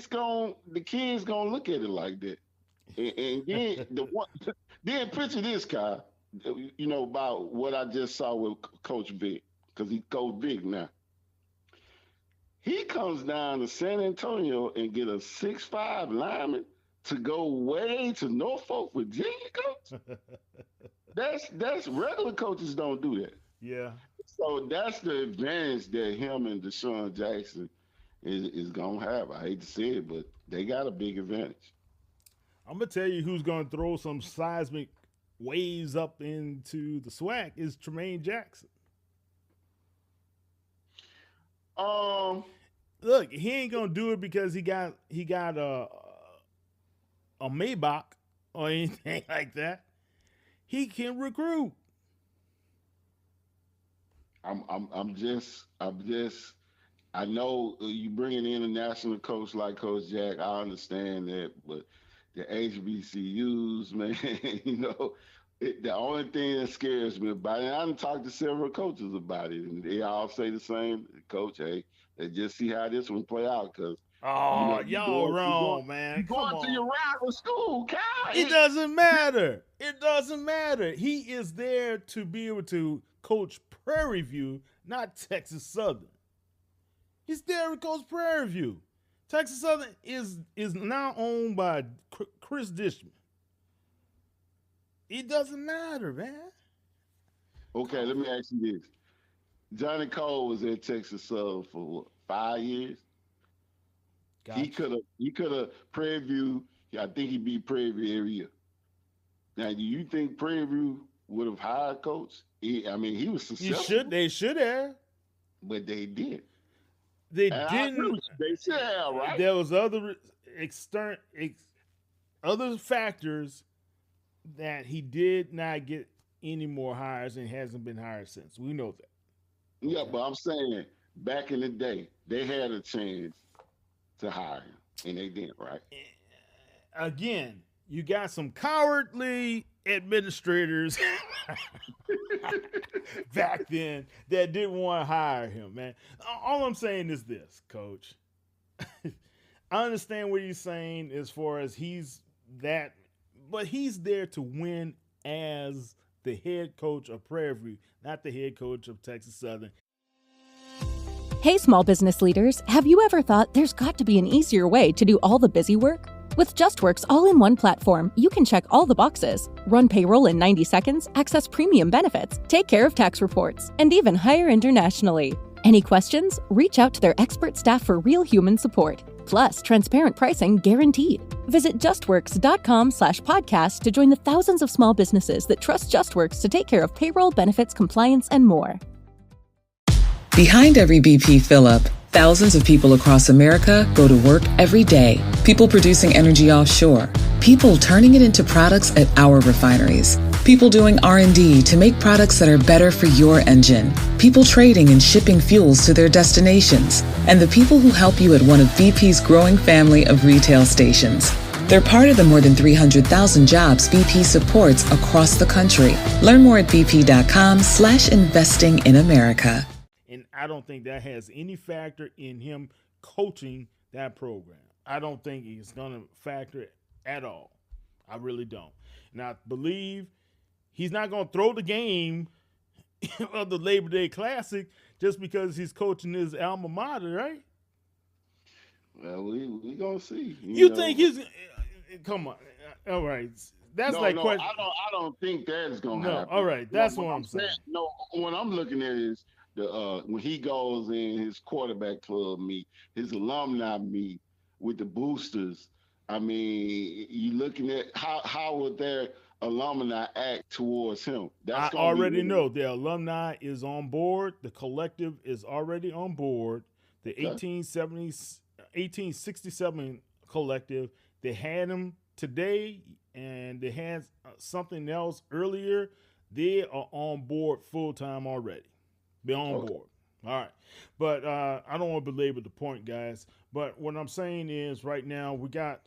[SPEAKER 2] the kid's gonna look at it like that. And then then picture this, Kyle. About what I just saw with Coach Vick, because he Coach Vick now. He comes down to San Antonio and get a 6'5" lineman to go way to Norfolk, Virginia, coach. That's regular coaches don't do that.
[SPEAKER 1] Yeah.
[SPEAKER 2] So that's the advantage that him and Deshaun Jackson is gonna have. I hate to say it, but they got a big advantage.
[SPEAKER 1] I'm gonna tell you who's gonna throw some seismic waves up into the SWAC is Tremaine Jackson.
[SPEAKER 2] Um,
[SPEAKER 1] Look, he ain't gonna do it because he got a Maybach or anything like that. He can recruit.
[SPEAKER 2] I'm just. I know you bring an international coach like Coach Jack. I understand that, but the HBCUs, man, the only thing that scares me about it, and I done talked to several coaches about it, and they all say the same, Coach. Hey, let's just see how this one play out, because
[SPEAKER 1] Oh,
[SPEAKER 2] you
[SPEAKER 1] y'all
[SPEAKER 2] going, you going,
[SPEAKER 1] wrong, man.
[SPEAKER 2] you
[SPEAKER 1] Come
[SPEAKER 2] going to
[SPEAKER 1] on.
[SPEAKER 2] your rival school, Kyle.
[SPEAKER 1] It doesn't matter. It doesn't matter. He is there to be able to coach Prairie View, not Texas Southern. He's there to coach Prairie View. Texas Southern is now owned by Chris Dishman. It doesn't matter, man.
[SPEAKER 2] Okay, let me ask you this: Johnny Cole was at Texas Southern for what, 5 years. He
[SPEAKER 1] Gotcha.
[SPEAKER 2] could have Prairie View. I think he beat Prairie View every year. Now, do you think Prairie View would have hired coach? I mean, he was
[SPEAKER 1] You
[SPEAKER 2] successful,
[SPEAKER 1] should. They should have.
[SPEAKER 2] but they did.
[SPEAKER 1] They
[SPEAKER 2] And I agree
[SPEAKER 1] didn't.
[SPEAKER 2] with you. They should have, right?
[SPEAKER 1] There was other other factors that he did not get any more hires and hasn't been hired since. We know that.
[SPEAKER 2] Yeah,
[SPEAKER 1] Okay.
[SPEAKER 2] but I'm saying back in the day, they had a chance to hire him, and they didn't, right?
[SPEAKER 1] Again, you got some cowardly administrators back then that didn't want to hire him, man. All I'm saying is this, coach. I understand what you're saying as far as he's that, but he's there to win as the head coach of Prairie View, not the head coach of Texas Southern.
[SPEAKER 3] Hey, small business leaders, have you ever thought there's got to be an easier way to do all the busy work? With JustWorks all-in-one platform, you can check all the boxes, run payroll in 90 seconds, access premium benefits, take care of tax reports, and even hire internationally. Any questions? Reach out to their expert staff for real human support. Plus, transparent pricing guaranteed. Visit justworks.com/podcast to join the thousands of small businesses that trust JustWorks to take care of payroll, benefits, compliance, and more.
[SPEAKER 4] Behind every BP fill-up, thousands of people across America go to work every day. People producing energy offshore. People turning it into products at our refineries. People doing R&D to make products that are better for your engine. People trading and shipping fuels to their destinations. And the people who help you at one of BP's growing family of retail stations. They're part of the more than 300,000 jobs BP supports across the country. Learn more at bp.com/investing in America.
[SPEAKER 1] And I don't think that has any factor in him coaching that program. I don't think it's going to factor at all. I really don't. And I believe he's not going to throw the game of the Labor Day Classic just because he's coaching his alma mater, right?
[SPEAKER 2] Well, we gonna see.
[SPEAKER 1] You think he's come on? All right, that's
[SPEAKER 2] no,
[SPEAKER 1] like
[SPEAKER 2] no,
[SPEAKER 1] question.
[SPEAKER 2] I don't think that's gonna
[SPEAKER 1] No,
[SPEAKER 2] happen.
[SPEAKER 1] all right, that's what I'm saying.
[SPEAKER 2] No, what I'm looking at is the when he goes in his quarterback club meet, his alumni meet with the boosters. I mean, you looking at how would their alumni act towards him?
[SPEAKER 1] I
[SPEAKER 2] That's gonna
[SPEAKER 1] already
[SPEAKER 2] be
[SPEAKER 1] know the alumni is on board. The collective is already on board. The
[SPEAKER 2] okay.
[SPEAKER 1] 1867 collective, they had them today and they had something else earlier. They are on board full time already. They're on board. All right. But I don't want to belabor the point, guys. But what I'm saying is right now we got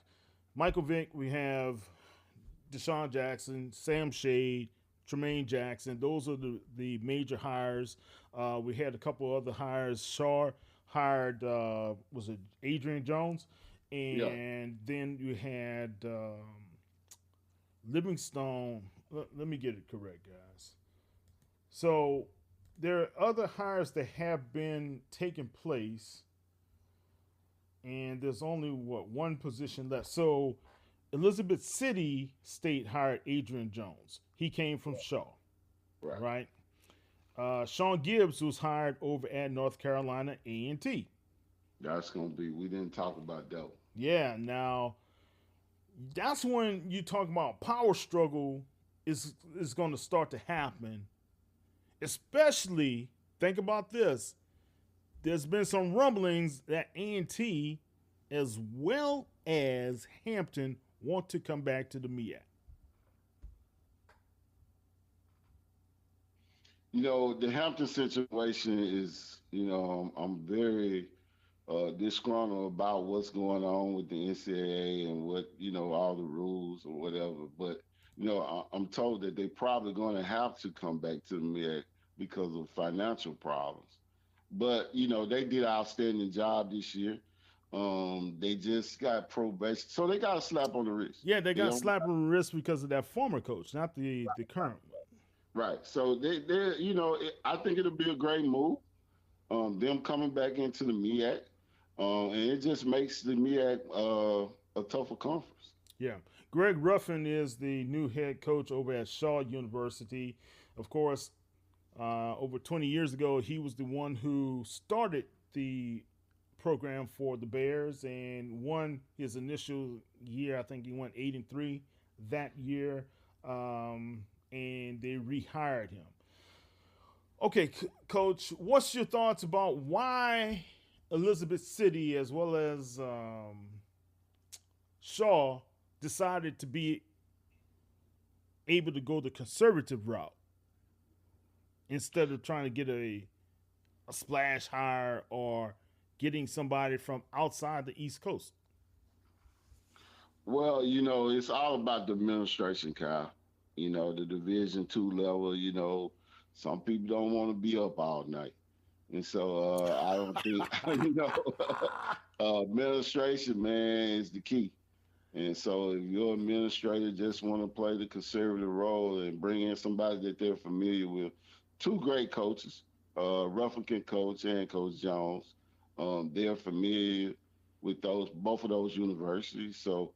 [SPEAKER 1] Michael Vick, we have Deshaun Jackson, Sam Shade, Tremaine Jackson. Those are the major hires. We had a couple other hires. Shaw hired, was it Adrian Jones? And then you had Livingstone. Let me get it correct, guys. So there are other hires that have been taking place. and there's only one position left. So Elizabeth City State hired Adrian Jones. He came from Shaw, right? Sean Gibbs was hired over at North Carolina A&T.
[SPEAKER 2] That's gonna be. We didn't talk about that one.
[SPEAKER 1] Yeah, now that's when you talk about power struggle is going to start to happen. Especially, think about this. There's been some rumblings that A&T as well as Hampton want to come back to the MEAC.
[SPEAKER 2] The Hampton situation is, I'm very disgruntled about what's going on with the NCAA and what, all the rules or whatever. But, I'm told that they're probably going to have to come back to the MEAC because of financial problems. But, they did an outstanding job this year. They just got probation. So they got a slap on the wrist.
[SPEAKER 1] Yeah, they got a slap on the wrist because of that former coach, not the current one.
[SPEAKER 2] Right. So I think it'll be a great move. Them coming back into the MEAC. And it just makes the MEAC a tougher conference.
[SPEAKER 1] Yeah. Greg Ruffin is the new head coach over at Shaw University. Of course, over 20 years ago, he was the one who started the program for the Bears and won his initial year. I think he went 8-3 that year, and they rehired him. Okay, Coach, what's your thoughts about why Elizabeth City as well as Shaw decided to be able to go the conservative route instead of trying to get a splash hire or getting somebody from outside the East Coast?
[SPEAKER 2] Well, it's all about the administration, Kyle. The Division II level, some people don't want to be up all night. And so I don't think, administration, man, is the key. And so if your administrator just want to play the conservative role and bring in somebody that they're familiar with, two great coaches, Ruffin coach and Coach Jones, they're familiar with both of those universities. So,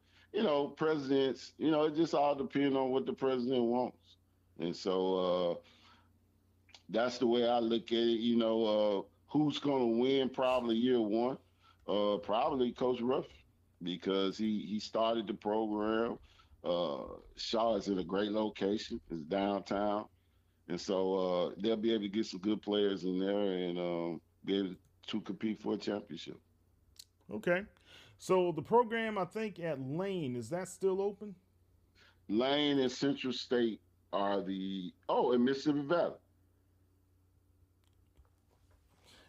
[SPEAKER 2] presidents, it just all depends on what the president wants. And so that's the way I look at it. Who's going to win probably year one? Probably Coach Ruffin, because he started the program. Shaw is in a great location. It's downtown. And so they'll be able to get some good players in there and be able to compete for a championship.
[SPEAKER 1] Okay. So the program, I think, at Lane, is that still open?
[SPEAKER 2] Lane and Central State are and Mississippi Valley.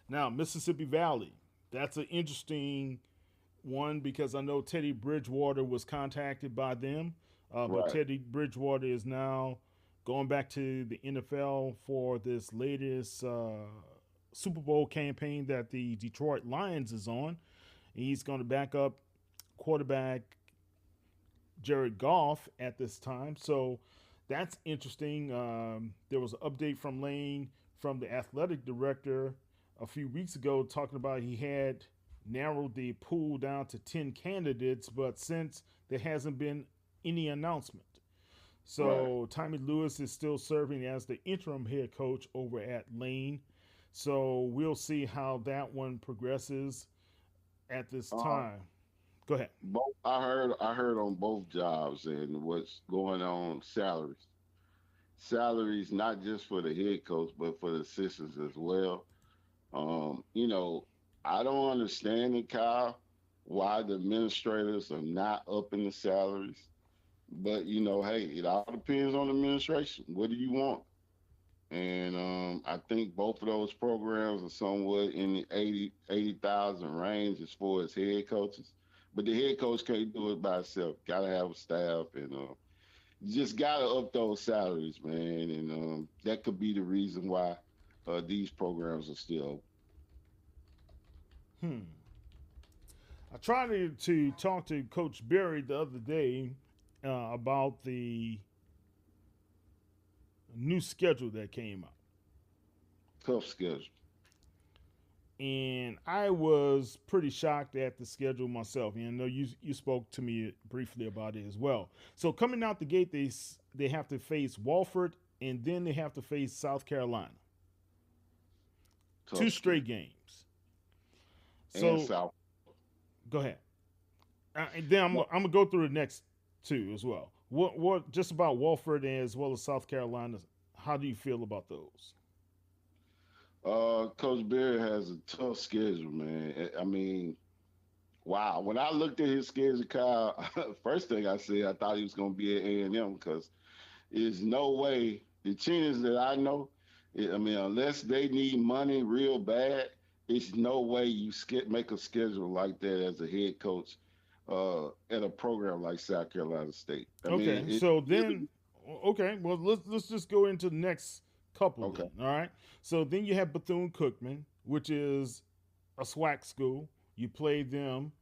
[SPEAKER 1] Now, Mississippi Valley, that's an interesting one because I know Teddy Bridgewater was contacted by them, but Teddy Bridgewater is now going back to the NFL for this latest Super Bowl campaign that the Detroit Lions is on. He's going to back up quarterback Jared Goff at this time. So that's interesting. There was an update from Lane from the athletic director a few weeks ago talking about he had narrowed the pool down to 10 candidates, but since there hasn't been any announcement. So Tommy Lewis is still serving as the interim head coach over at Lane. So we'll see how that one progresses at this time. Go ahead.
[SPEAKER 2] I heard on both jobs and what's going on salaries. Salaries not just for the head coach, but for the assistants as well. I don't understand it, Kyle, why the administrators are not upping the salaries. But, hey, it all depends on the administration. What do you want? And I think both of those programs are somewhat in the 80,000 range as far as head coaches. But the head coach can't do it by himself. Got to have a staff, and you just got to up those salaries, man. And that could be the reason why these programs are still open.
[SPEAKER 1] I tried to talk to Coach Berry the other day about the new schedule that came out.
[SPEAKER 2] Tough schedule.
[SPEAKER 1] and I was pretty shocked at the schedule myself. And I know you spoke to me briefly about it as well. So coming out the gate, they have to face Wofford, and then they have to face South Carolina.
[SPEAKER 2] Tough.
[SPEAKER 1] 2 straight games.
[SPEAKER 2] And
[SPEAKER 1] So
[SPEAKER 2] South.
[SPEAKER 1] go ahead. And then I'm gonna go through the next 2 as well. What just about Wofford as well as South Carolina? How do you feel about those?
[SPEAKER 2] Coach Berry has a tough schedule, man. I mean, wow. When I looked at his schedule, Kyle, first thing I said, I thought he was going to be at A&M because there's no way the teams that I know, I mean, unless they need money real bad, it's no way you make a schedule like that as a head coach at a program like South Carolina State. I mean,
[SPEAKER 1] well, let's just go into the next couple.
[SPEAKER 2] Okay.
[SPEAKER 1] Then, all right. So then you have Bethune-Cookman, which is a SWAC school. You play them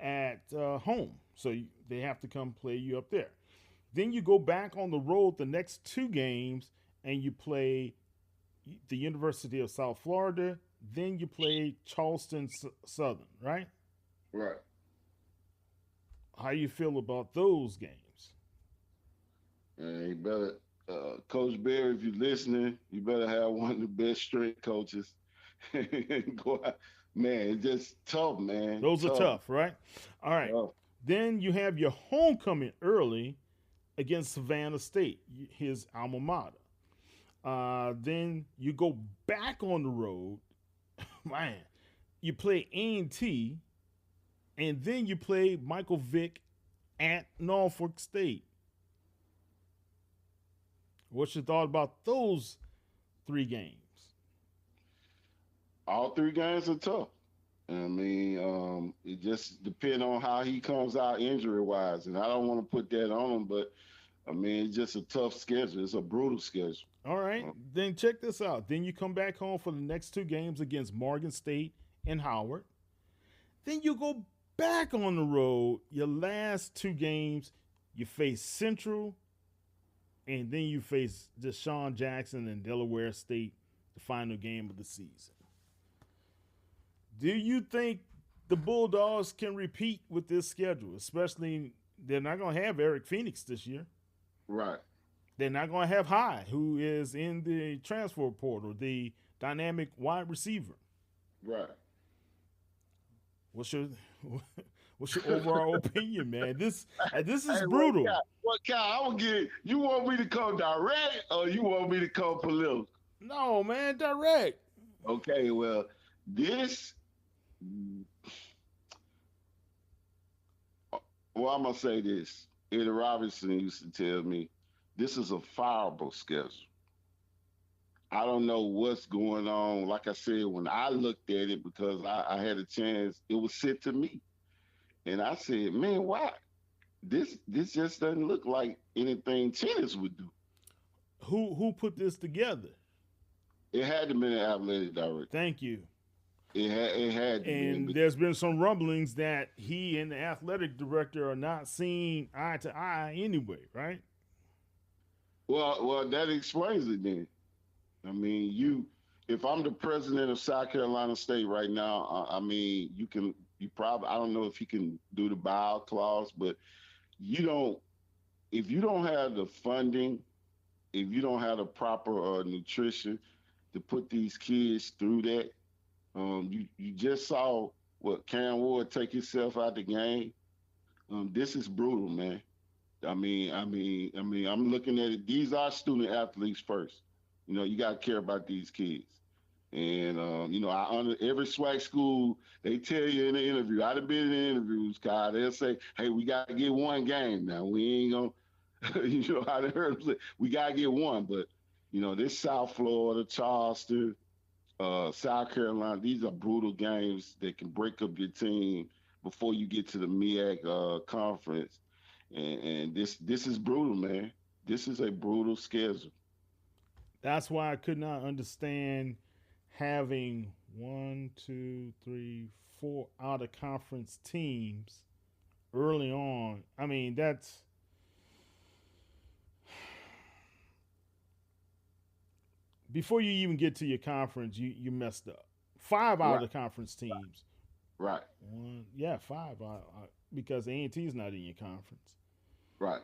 [SPEAKER 1] at home, so they have to come play you up there. Then you go back on the road the next 2 games, and you play the University of South Florida. Then you play Charleston Southern, right?
[SPEAKER 2] Right.
[SPEAKER 1] How you feel about those games?
[SPEAKER 2] And you better, Coach Berry, if you're listening, you better have one of the best strength coaches. Go out. Man, it's just tough, man.
[SPEAKER 1] Those are tough, right? All right.
[SPEAKER 2] Tough.
[SPEAKER 1] Then you have your homecoming early against Savannah State, his alma mater. Then you go back on the road. Man, you play A&T, and then you play Michael Vick at Norfolk State. What's your thought about those 3 games?
[SPEAKER 2] All 3 games are tough. I mean, it just depends on how he comes out injury-wise, and I don't want to put that on him, but, I mean, it's just a tough schedule. It's a brutal schedule.
[SPEAKER 1] All right, then check this out. Then you come back home for the next 2 games against Morgan State and Howard. Then you go back on the road. Your last 2 games, you face Central, and then you face Deshaun Jackson and Delaware State, the final game of the season. Do you think the Bulldogs can repeat with this schedule? Especially, they're not going to have Eric Phoenix this year.
[SPEAKER 2] Right.
[SPEAKER 1] They're not going to have High, who is in the transfer portal, the dynamic wide receiver.
[SPEAKER 2] Right.
[SPEAKER 1] What's your overall opinion, man? This is brutal.
[SPEAKER 2] What Kyle? I will get. You want me to come direct, or you want me to come political?
[SPEAKER 1] No, man, direct.
[SPEAKER 2] Okay, well, this. Well, I'm gonna say this. Eddie Robinson used to tell me, this is a fireable schedule. I don't know what's going on. Like I said, when I looked at it, because I had a chance, it was sent to me. And I said, man, why? This just doesn't look like anything tennis would do.
[SPEAKER 1] Who put this together?
[SPEAKER 2] It had to be an athletic director.
[SPEAKER 1] Thank you.
[SPEAKER 2] It had to be.
[SPEAKER 1] And there's been some rumblings that he and the athletic director are not seeing eye to eye anyway, right?
[SPEAKER 2] Well, that explains it then. I mean, if I'm the president of South Carolina State right now, I mean, you probably, I don't know if you can do the buyout clause, but if you don't have the funding, if you don't have the proper nutrition to put these kids through that, you just saw what Cam Ward take himself out the game. This is brutal, man. I mean, I'm looking at it. These are student athletes first. You know, you got to care about these kids. And, every SWAC school, they tell you in the interview, I've been in the interviews, Kyle, they'll say, hey, we got to get 1 game now. We ain't going to, how they heard them say, we got to get 1. But, this South Florida, Charleston, South Carolina, these are brutal games that can break up your team before you get to the MEAC conference. And this is brutal, man. This is a brutal schedule.
[SPEAKER 1] That's why I could not understand having 1, 2, 3, 4 out of conference teams early on. I mean, that's before you even get to your conference, you messed up 5 out
[SPEAKER 2] Right.
[SPEAKER 1] of the conference teams.
[SPEAKER 2] Right.
[SPEAKER 1] Yeah, 5 because A&T is not in your conference.
[SPEAKER 2] Right.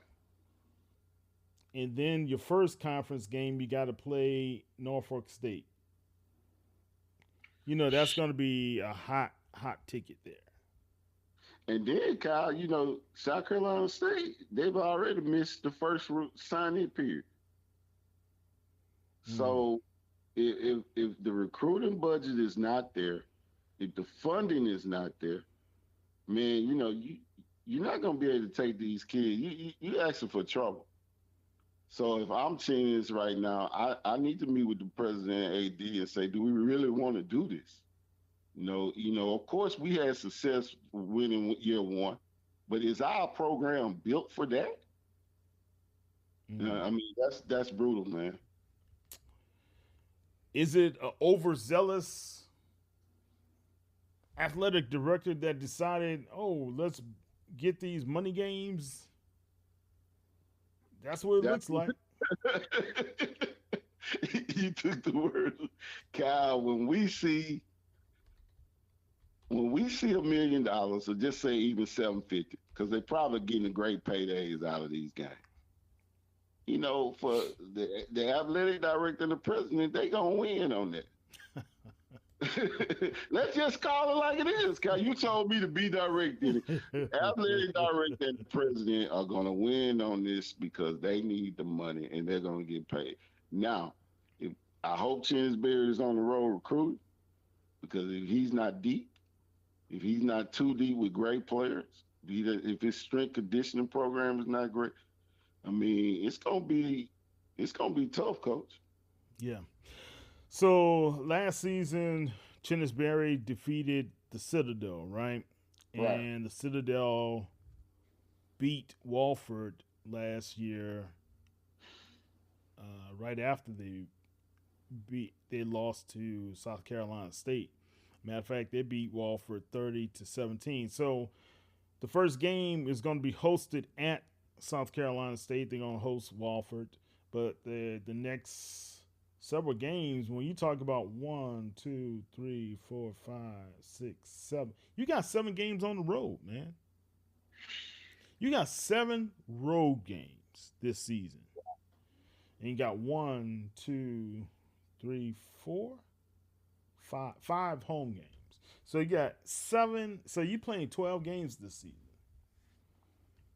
[SPEAKER 1] And then your first conference game, you got to play Norfolk State. You know, that's going to be a hot ticket there.
[SPEAKER 2] And then, Kyle, South Carolina State, they've already missed the first sign-in period. So if the recruiting budget is not there, if the funding is not there, man, you're not going to be able to take these kids. You asking for trouble. So if I'm seeing this right now, I need to meet with the president and AD and say, do we really want to do this? Of course we had success winning year one, but is our program built for that? I mean, that's brutal, man.
[SPEAKER 1] Is it an overzealous athletic director that decided, let's get these money games? That's what it looks like.
[SPEAKER 2] You took the word, Kyle. When we see $1 million, or just say even $750, because they're probably getting great paydays out of these guys. For the athletic director and the president, they gonna win on that. Let's just call it like it is, Kyle. You told me to be direct. Athletic director and the president are gonna win on this because they need the money and they're gonna get paid. Now, I hope Chinsbury is on the road recruiting, because if he's not deep, if he's not too deep with great players, if his strength conditioning program is not great, I mean, it's gonna be tough, Coach.
[SPEAKER 1] Yeah. So last season, Chinsbury defeated the Citadel, right?
[SPEAKER 2] Right.
[SPEAKER 1] And the Citadel beat Wofford last year. Right after they lost to South Carolina State. Matter of fact, they beat Wofford 30-17. So the first game is going to be hosted at South Carolina State. They're going to host Wofford. But the next several games, when you talk about 1, 2, 3, 4, 5, 6, 7, you got 7 games on the road, man. You got 7 road games this season. And you got 1, 2, 3, 4, 5 home games. So you got 7. So you playing 12 games this season.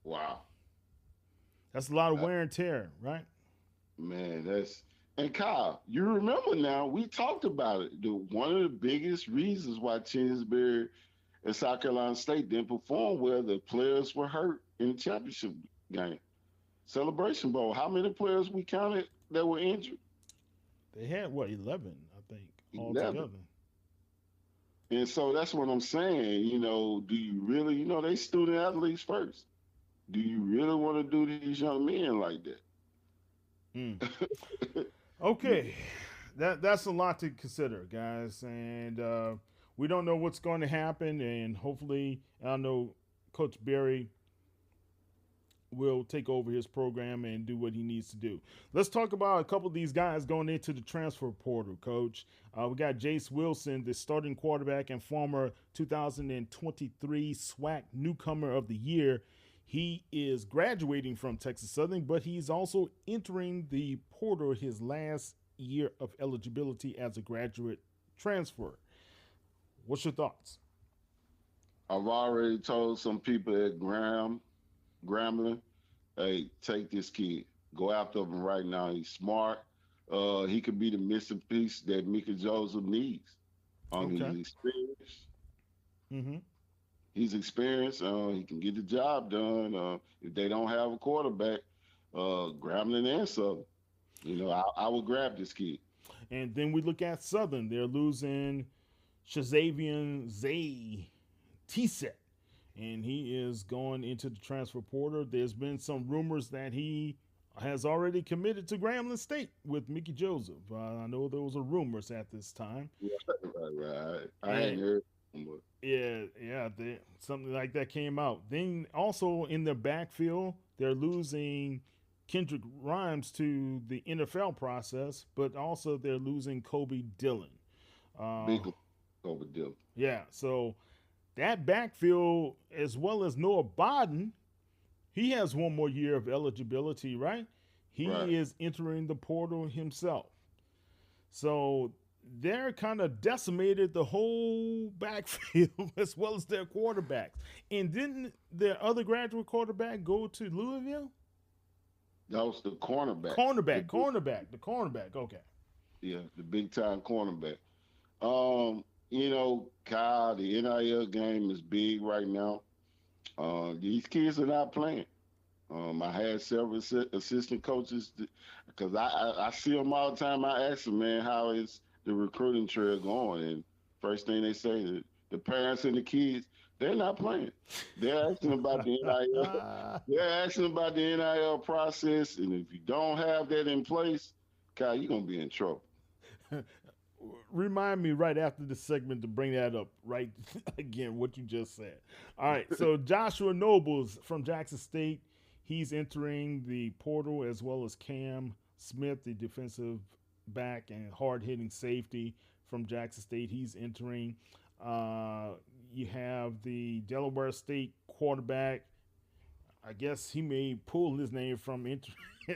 [SPEAKER 2] Wow.
[SPEAKER 1] That's a lot of wear and tear, right?
[SPEAKER 2] Man, and Kyle, you remember now, we talked about it. One of the biggest reasons why Chinsbury and South Carolina State didn't perform well, the players were hurt in the championship game. Celebration Bowl. How many players we counted that were injured?
[SPEAKER 1] They had, 11, I think,
[SPEAKER 2] 11.
[SPEAKER 1] altogether.
[SPEAKER 2] And so that's what I'm saying. Do you really, they student athletes first. Do you really want to do these young men like that?
[SPEAKER 1] Okay. That's a lot to consider, guys. And we don't know what's going to happen. And hopefully, I know Coach Berry will take over his program and do what he needs to do. Let's talk about a couple of these guys going into the transfer portal, Coach. We got Jace Wilson, the starting quarterback and former 2023 SWAC Newcomer of the Year. He is graduating from Texas Southern, but he's also entering the portal his last year of eligibility as a graduate transfer. What's your thoughts?
[SPEAKER 2] I've already told some people at Grambling, hey, take this kid. Go after him right now. He's smart. He could be the missing piece that Mika Joseph needs. His experience.
[SPEAKER 1] Mm-hmm.
[SPEAKER 2] He's experienced. He can get the job done. If they don't have a quarterback, Grambling and Southern, I would grab this kid.
[SPEAKER 1] And then we look at Southern. They're losing Shazavian Zay T-Set, and he is going into the transfer portal. There's been some rumors that he has already committed to Grambling State with Mickey Joseph. I know those are rumors at this time.
[SPEAKER 2] Right. I hadn't heard.
[SPEAKER 1] Yeah, something like that came out. Then also in the backfield, they're losing Kendrick Rhymes to the NFL process, but also they're losing Kobe Dillon.
[SPEAKER 2] over Dillon.
[SPEAKER 1] Yeah, so that backfield, as well as Noah Bodden, he has one more year of eligibility, right?
[SPEAKER 2] Right.
[SPEAKER 1] He is entering the portal himself. So they're kind of decimated the whole backfield as well as their quarterbacks. And didn't their other graduate quarterback go to Louisville?
[SPEAKER 2] That was the cornerback.
[SPEAKER 1] The cornerback. Okay.
[SPEAKER 2] Yeah, the big time cornerback. Kyle, the NIL game is big right now. These kids are not playing. I had several assistant coaches because I see them all the time. I ask them, man, how is the recruiting trail going? And first thing they say, the parents and the kids, they're not playing. They're asking about the NIL. They're asking about the NIL process, and if you don't have that in place, Kyle, you're gonna be in trouble.
[SPEAKER 1] Remind me right after this segment to bring that up right again, what you just said. All right, so Joshua Nobles from Jackson State, he's entering the portal, as well as Cam Smith, the defensive back and hard-hitting safety from Jackson State. He's entering. You have the Delaware State quarterback. I guess he may pull his name from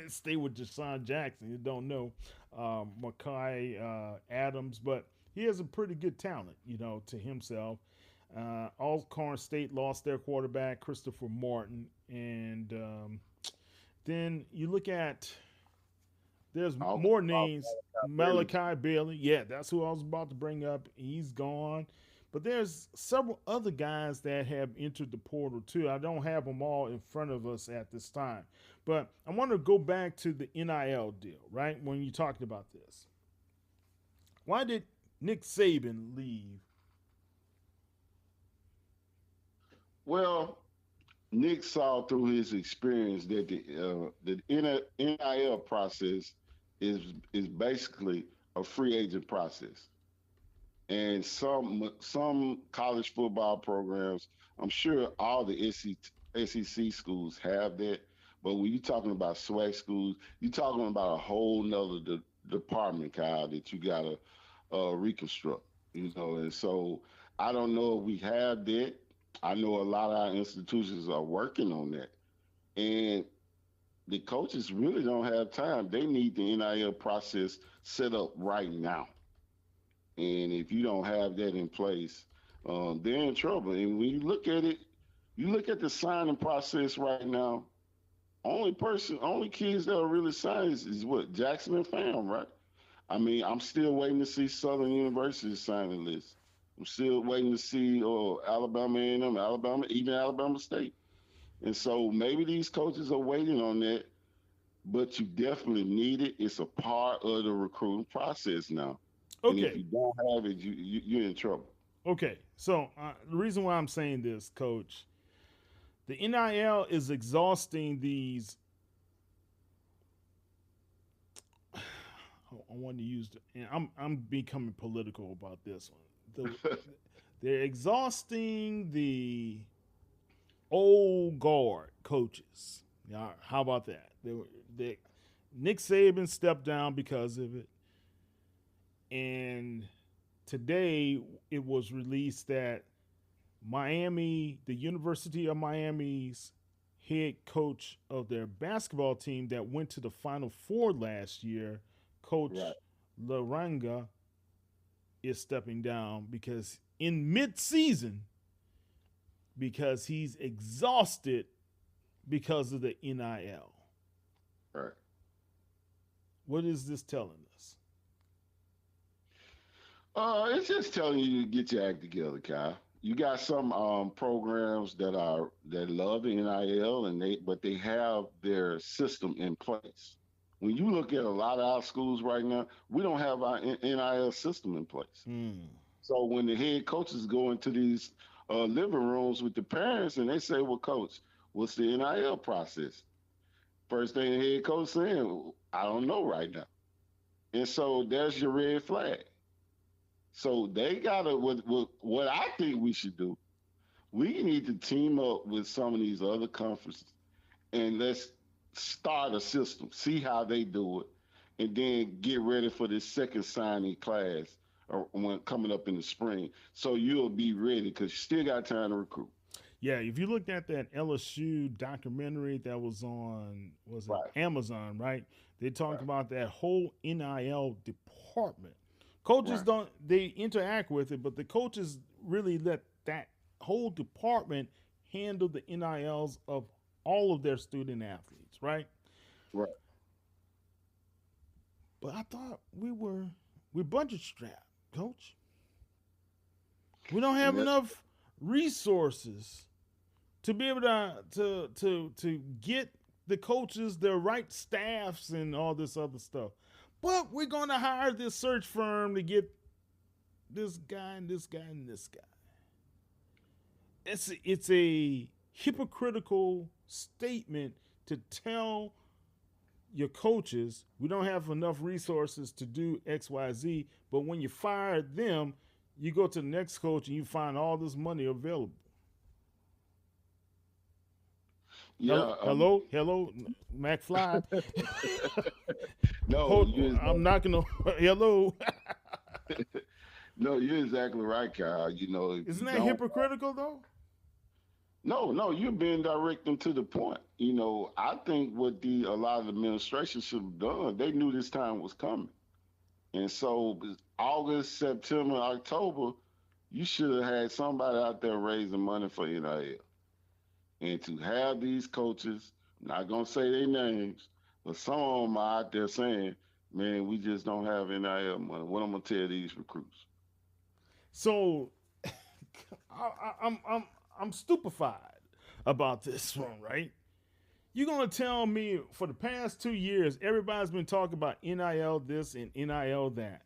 [SPEAKER 1] stay with Deshaun Jackson. You don't know. Makai Adams, but he has a pretty good talent, to himself. Alcorn State lost their quarterback, Christopher Martin. And then you look at, there's more names. Malachi Bailey. Yeah, that's who I was about to bring up. He's gone. But there's several other guys that have entered the portal too. I don't have them all in front of us at this time. But I want to go back to the NIL deal, right? When you talked about this. Why did Nick Saban leave?
[SPEAKER 2] Well, Nick saw through his experience that the NIL process is basically a free agent process. And some college football programs, I'm sure all the SEC schools have that. But when you're talking about SWAC schools, you're talking about a whole nother department, Kyle, that you got to reconstruct, And so I don't know if we have that. I know a lot of our institutions are working on that. And the coaches really don't have time. They need the NIL process set up right now. And if you don't have that in place, they're in trouble. And when you look at it, you look at the signing process right now, only kids that are really signed is what? Jackson and Fam, right? I mean, I'm still waiting to see Southern University's signing list. I'm still waiting to see Alabama A&M, even Alabama State. And so maybe these coaches are waiting on that, but you definitely need it. It's a part of the recruiting process now.
[SPEAKER 1] Okay.
[SPEAKER 2] And if you don't have it, you're in trouble.
[SPEAKER 1] Okay. So the reason why I'm saying this, Coach, the NIL is exhausting these. I want to use and I'm becoming political about this one. They're exhausting the old guard coaches. How about that? Nick Saban stepped down because of it. And today it was released that the University of Miami's head coach of their basketball team that went to the Final Four last year, Coach Laranga, is stepping down because in mid-season, because he's exhausted because of the NIL.
[SPEAKER 2] Right.
[SPEAKER 1] What is this telling us?
[SPEAKER 2] It's just telling you to get your act together, Kyle. You got some programs that love the NIL but they have their system in place. When you look at a lot of our schools right now, we don't have our NIL system in place. So when the head coaches go into these living rooms with the parents and they say, well, coach, what's the NIL process? First thing the head coach saying, I don't know right now. And so there's your red flag. So they gotta, what I think we should do, we need to team up with some of these other conferences and let's start a system, see how they do it, and then get ready for this second signing class when coming up in the spring. So you'll be ready because you still got time to recruit.
[SPEAKER 1] Yeah, if you looked at that LSU documentary that was on, was it
[SPEAKER 2] Right.
[SPEAKER 1] Amazon, right? They talked about that whole NIL department. Coaches
[SPEAKER 2] Right.
[SPEAKER 1] don't, they interact with it, but the coaches really let that whole department handle the NILs of all of their student athletes, right?
[SPEAKER 2] Right.
[SPEAKER 1] But I thought we're budget strapped, coach. We don't have
[SPEAKER 2] And that's
[SPEAKER 1] enough resources to be able to get the coaches their right staffs and all this other stuff. But we're going to hire this search firm to get this guy and this guy and this guy. It's a hypocritical statement to tell your coaches we don't have enough resources to do XYZ, but when you fire them, you go to the next coach and you find all this money available.
[SPEAKER 2] yeah.
[SPEAKER 1] Hello, McFly.
[SPEAKER 2] No,
[SPEAKER 1] I'm not gonna. Hello.
[SPEAKER 2] no, you're exactly right, Kyle.
[SPEAKER 1] Isn't that hypocritical though?
[SPEAKER 2] No, you're being direct and to the point. I think what a lot of the administration should have done, they knew this time was coming. And so August, September, October, you should have had somebody out there raising money for NIL. And to have these coaches, not going to say their names, but some of them are out there saying, man, we just don't have NIL money. What I'm going to tell these recruits?
[SPEAKER 1] So I'm stupefied about this one, right? You're going to tell me for the past 2 years, everybody's been talking about NIL this and NIL that.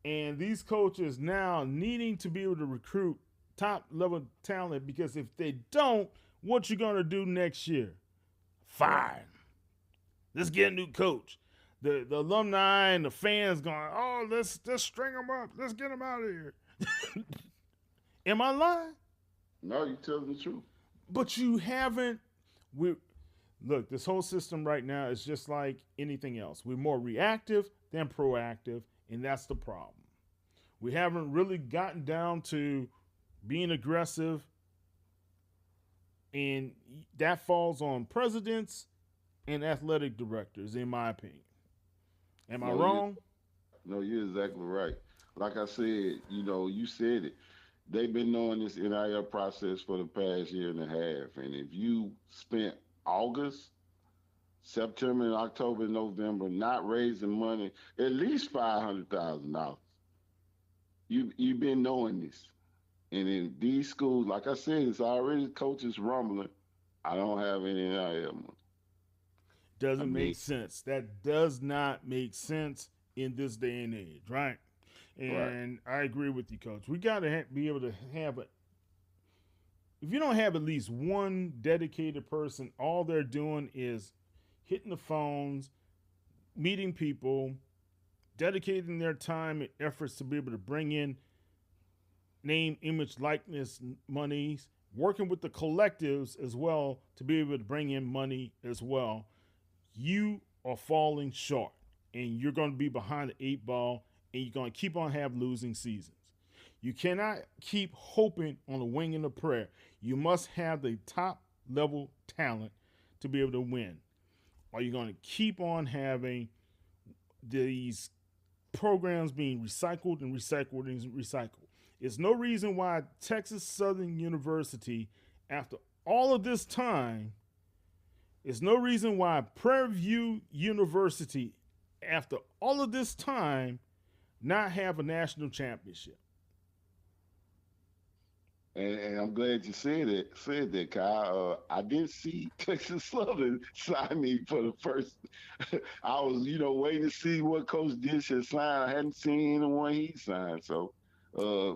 [SPEAKER 1] And these coaches now needing to be able to recruit top level talent because if they don't, what you going to do next year? Fine. Let's get a new coach. The alumni and the fans going, oh, let's string them up. Let's get them out of here. Am I lying?
[SPEAKER 2] No, you're telling the truth.
[SPEAKER 1] But you haven't. Look, this whole system right now is just like anything else. We're more reactive than proactive, and that's the problem. We haven't really gotten down to being aggressive, and that falls on presidents and athletic directors, in my opinion. Am I wrong?
[SPEAKER 2] No, you're exactly right. Like I said, you said it. They've been knowing this NIL process for the past year and a half. And if you spent August, September, and October, and November not raising money, at least $500,000, you've been knowing this. And in these schools, like I said, it's already coaches rumbling. I don't have any NIL money.
[SPEAKER 1] Doesn't make sense. That does not make sense in this day and age, right? And I agree with you, Coach. We got to be able to have it. If you don't have at least one dedicated person, all they're doing is hitting the phones, meeting people, dedicating their time and efforts to be able to bring in name, image, likeness monies, working with the collectives as well to be able to bring in money as well, you are falling short and you're going to be behind the 8 ball and you're going to keep on have losing seasons. You cannot keep hoping on a wing and a prayer. You must have the top level talent to be able to win. Or you're going to keep on having these programs being recycled and recycled and recycled. It's no reason why Texas Southern University, after all of this time, it's no reason why Prairie View University, after all of this time, not have a national championship.
[SPEAKER 2] And I'm glad you said that, Kyle. I didn't see Texas Southern sign me for the first. I was, waiting to see what Coach Dish had signed. I hadn't seen anyone he signed, so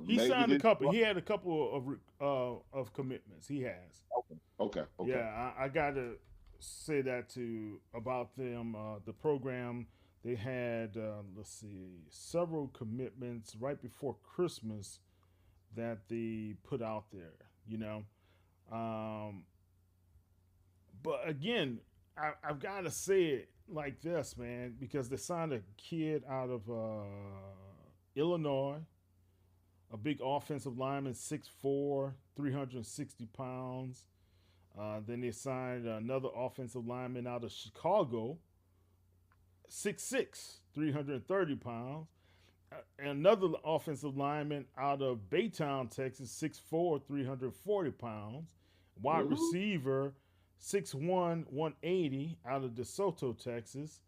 [SPEAKER 1] he signed a couple. He had a couple of commitments. He has.
[SPEAKER 2] Okay.
[SPEAKER 1] Yeah, I got to say that about them. The program, they had several commitments right before Christmas that they put out there, but again, I've got to say it like this, man, because they signed a kid out of Illinois, a big offensive lineman, 6'4", 360 pounds. Then they signed another offensive lineman out of Chicago, 6'6", 330 pounds. Another offensive lineman out of Baytown, Texas, 6'4", 340 pounds. Wide receiver, 6'1", 180 out of DeSoto, Texas.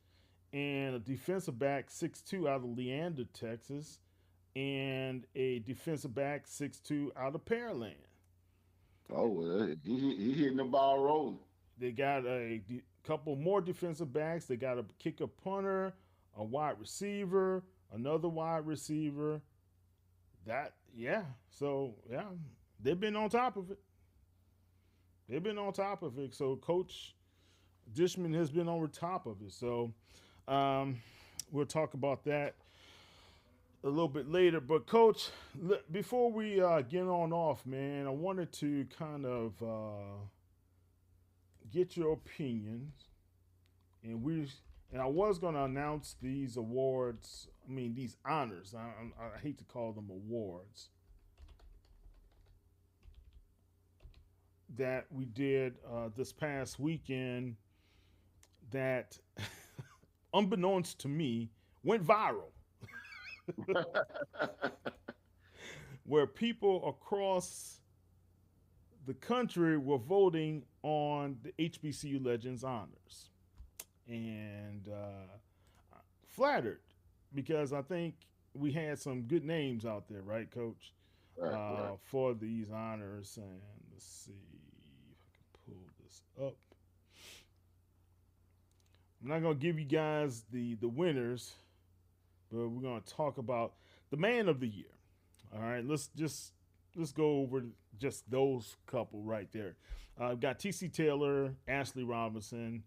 [SPEAKER 1] And a defensive back, 6'2", out of Leander, Texas. And a defensive back, 6'2", out of Pearland.
[SPEAKER 2] Oh, well, he hitting the ball rolling.
[SPEAKER 1] They got a couple more defensive backs. They got a kicker punter, a wide receiver, another wide receiver. So, they've been on top of it. So, Coach Dishman has been on top of it. So, we'll talk about that a little bit later. But, Coach, before we get on off, man, I wanted to kind of get your opinions. And I was going to announce these awards, these honors. I hate to call them awards, that we did this past weekend that, unbeknownst to me, went viral. Where people across the country were voting on the HBCU Legends honors. And flattered, because I think we had some good names out there, right, Coach? Right. For these honors. And let's see if I can pull this up. I'm not going to give you guys the winners, but we're going to talk about the man of the year. All right, let's go over just those couple right there. We've got T.C. Taylor, Ashley Robinson,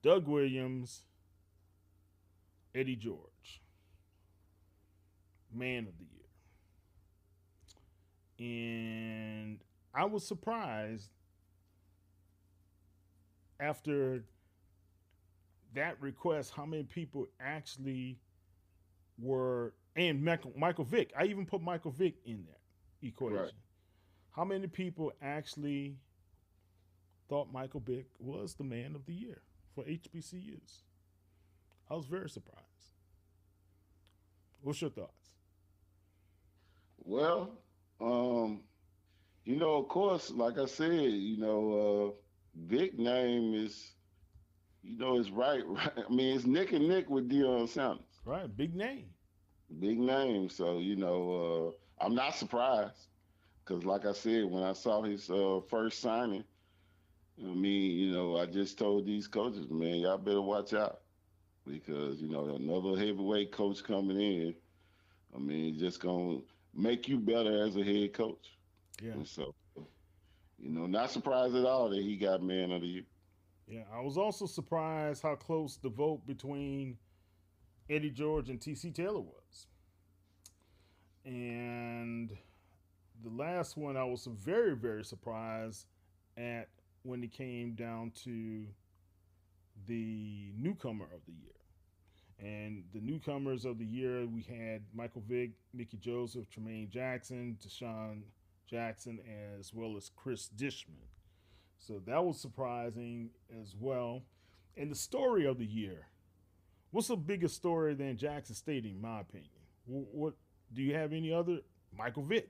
[SPEAKER 1] Doug Williams, Eddie George, man of the year. And I was surprised after that request how many people actually were, and Michael Vick. I even put Michael Vick in that equation. Right. How many people actually thought Michael Vick was the man of the year for HBCUs? I was very surprised. What's your thoughts?
[SPEAKER 2] Well, of course, like I said, Vic name is, is right. It's neck and neck with Deion Sanders.
[SPEAKER 1] Right, big name.
[SPEAKER 2] Big name. So, I'm not surprised, because like I said, when I saw his first signing, I just told these coaches, man, y'all better watch out, because, another heavyweight coach coming in, just going to make you better as a head coach. Yeah. And so, not surprised at all that he got man of the year.
[SPEAKER 1] Yeah, I was also surprised how close the vote between Eddie George and T.C. Taylor was. And the last one, I was very, very surprised at when it came down to the newcomer of the year. And the newcomers of the year, we had Michael Vick, Mickey Joseph, Tremaine Jackson, Deshaun Jackson, as well as Chris Dishman. So that was surprising as well. And the story of the year, what's a bigger story than Jackson State, in my opinion? What do you have any other? Michael Vick.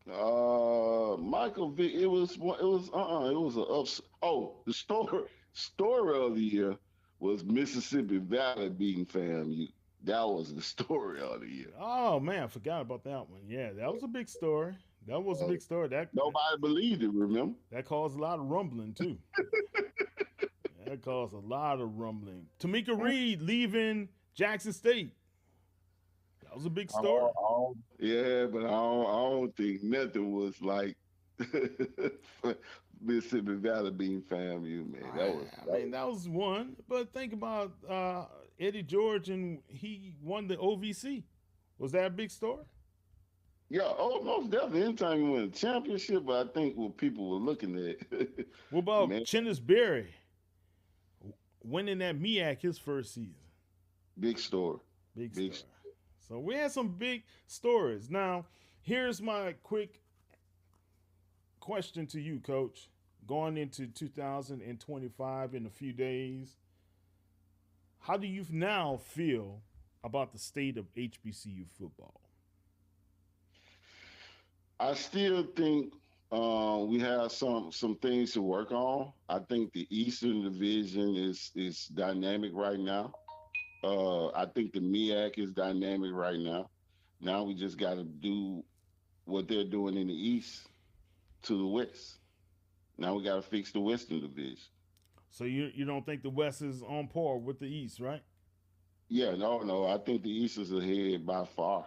[SPEAKER 2] Michael Vick. It was an ups. Oh, the story of the year was Mississippi Valley beating FAMU. That was the story of the year.
[SPEAKER 1] Oh man, I forgot about that one. Yeah, that was a big story. That was a big story.
[SPEAKER 2] Nobody believed it, remember?
[SPEAKER 1] That caused a lot of rumbling, too. That caused a lot of rumbling. Tamika Reed leaving Jackson State. That was a big story.
[SPEAKER 2] Yeah, but I don't think nothing was like Mississippi Valley being FAMU, man.
[SPEAKER 1] That was one. But think about Eddie George, and he won the OVC. Was that a big story?
[SPEAKER 2] Yeah, most definitely. Anytime you win a championship, but I think what people were looking at.
[SPEAKER 1] What about Chennis Berry winning that MEAC his first season?
[SPEAKER 2] Big story.
[SPEAKER 1] Big story. So we had some big stories. Now, here's my quick question to you, Coach. Going into 2025 in a few days, how do you now feel about the state of HBCU football?
[SPEAKER 2] I still think we have some things to work on. I think the Eastern Division is dynamic right now. I think the MEAC is dynamic right now. Now we just got to do what they're doing in the East to the West. Now we got to fix the Western Division.
[SPEAKER 1] So you don't think the West is on par with the East, right?
[SPEAKER 2] Yeah, no. I think the East is ahead by far.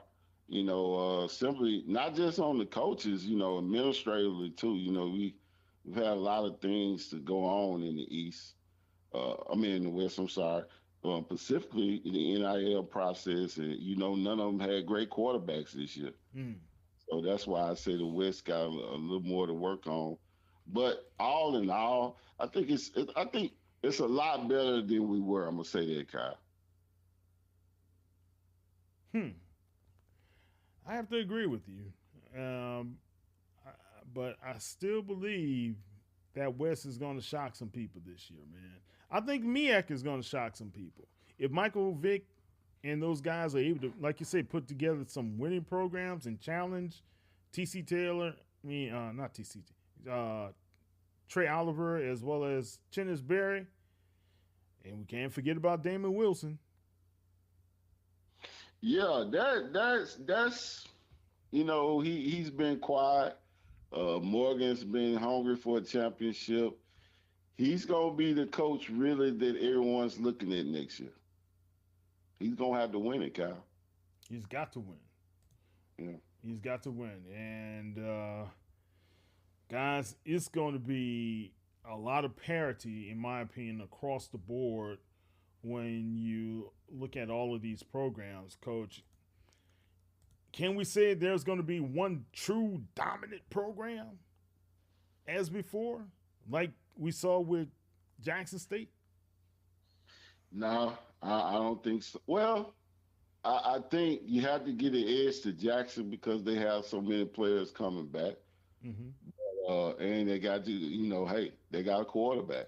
[SPEAKER 2] Simply not just on the coaches, administratively too. We've had a lot of things to go on in the East. In the West. I'm sorry. Specifically in the NIL process, and none of them had great quarterbacks this year. So that's why I say the West got a little more to work on. But all in all, I think it's a lot better than we were. I'm gonna say that, Kyle.
[SPEAKER 1] I have to agree with you, but I still believe that West is going to shock some people this year, man. I think MEAC is going to shock some people. If Michael Vick and those guys are able to, like you say, put together some winning programs and challenge TC Taylor, not TC, Trey Oliver, as well as Chennis Berry, and we can't forget about Damon Wilson.
[SPEAKER 2] Yeah, that's he's been quiet. Morgan's been hungry for a championship. He's gonna be the coach really that everyone's looking at next year. He's gonna have to win it, Kyle.
[SPEAKER 1] He's got to win.
[SPEAKER 2] Yeah.
[SPEAKER 1] He's got to win. And guys, it's going to be a lot of parity, in my opinion, across the board when you look at all of these programs, Coach. Can we say there's going to be one true dominant program as before, like we saw with Jackson State?
[SPEAKER 2] No, I don't think so. Well, I think you have to get an edge to Jackson because they have so many players coming back. And they got to, they got a quarterback.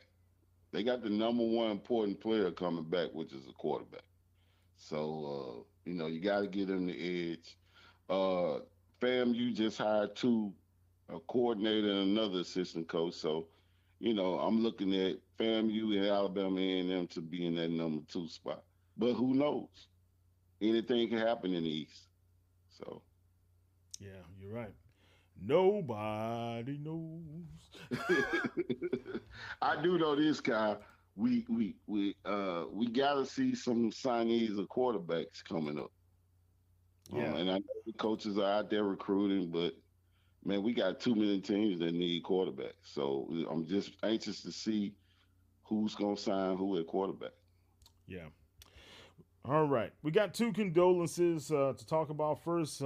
[SPEAKER 2] They got the number one important player coming back, which is a quarterback. So, you got to get them the edge. FAMU just hired a coordinator and another assistant coach. So, I'm looking at FAMU and Alabama A&M to be in that number 2 spot. But who knows? Anything can happen in the East. So.
[SPEAKER 1] Yeah, you're right. Nobody knows.
[SPEAKER 2] I do know this, Kyle. We gotta see some signees of quarterbacks coming up.
[SPEAKER 1] Yeah.
[SPEAKER 2] And I know the coaches are out there recruiting, but man, we got too many teams that need quarterbacks. So I'm just anxious to see who's gonna sign who at quarterback.
[SPEAKER 1] Yeah. All right. We got 2 condolences to talk about. First,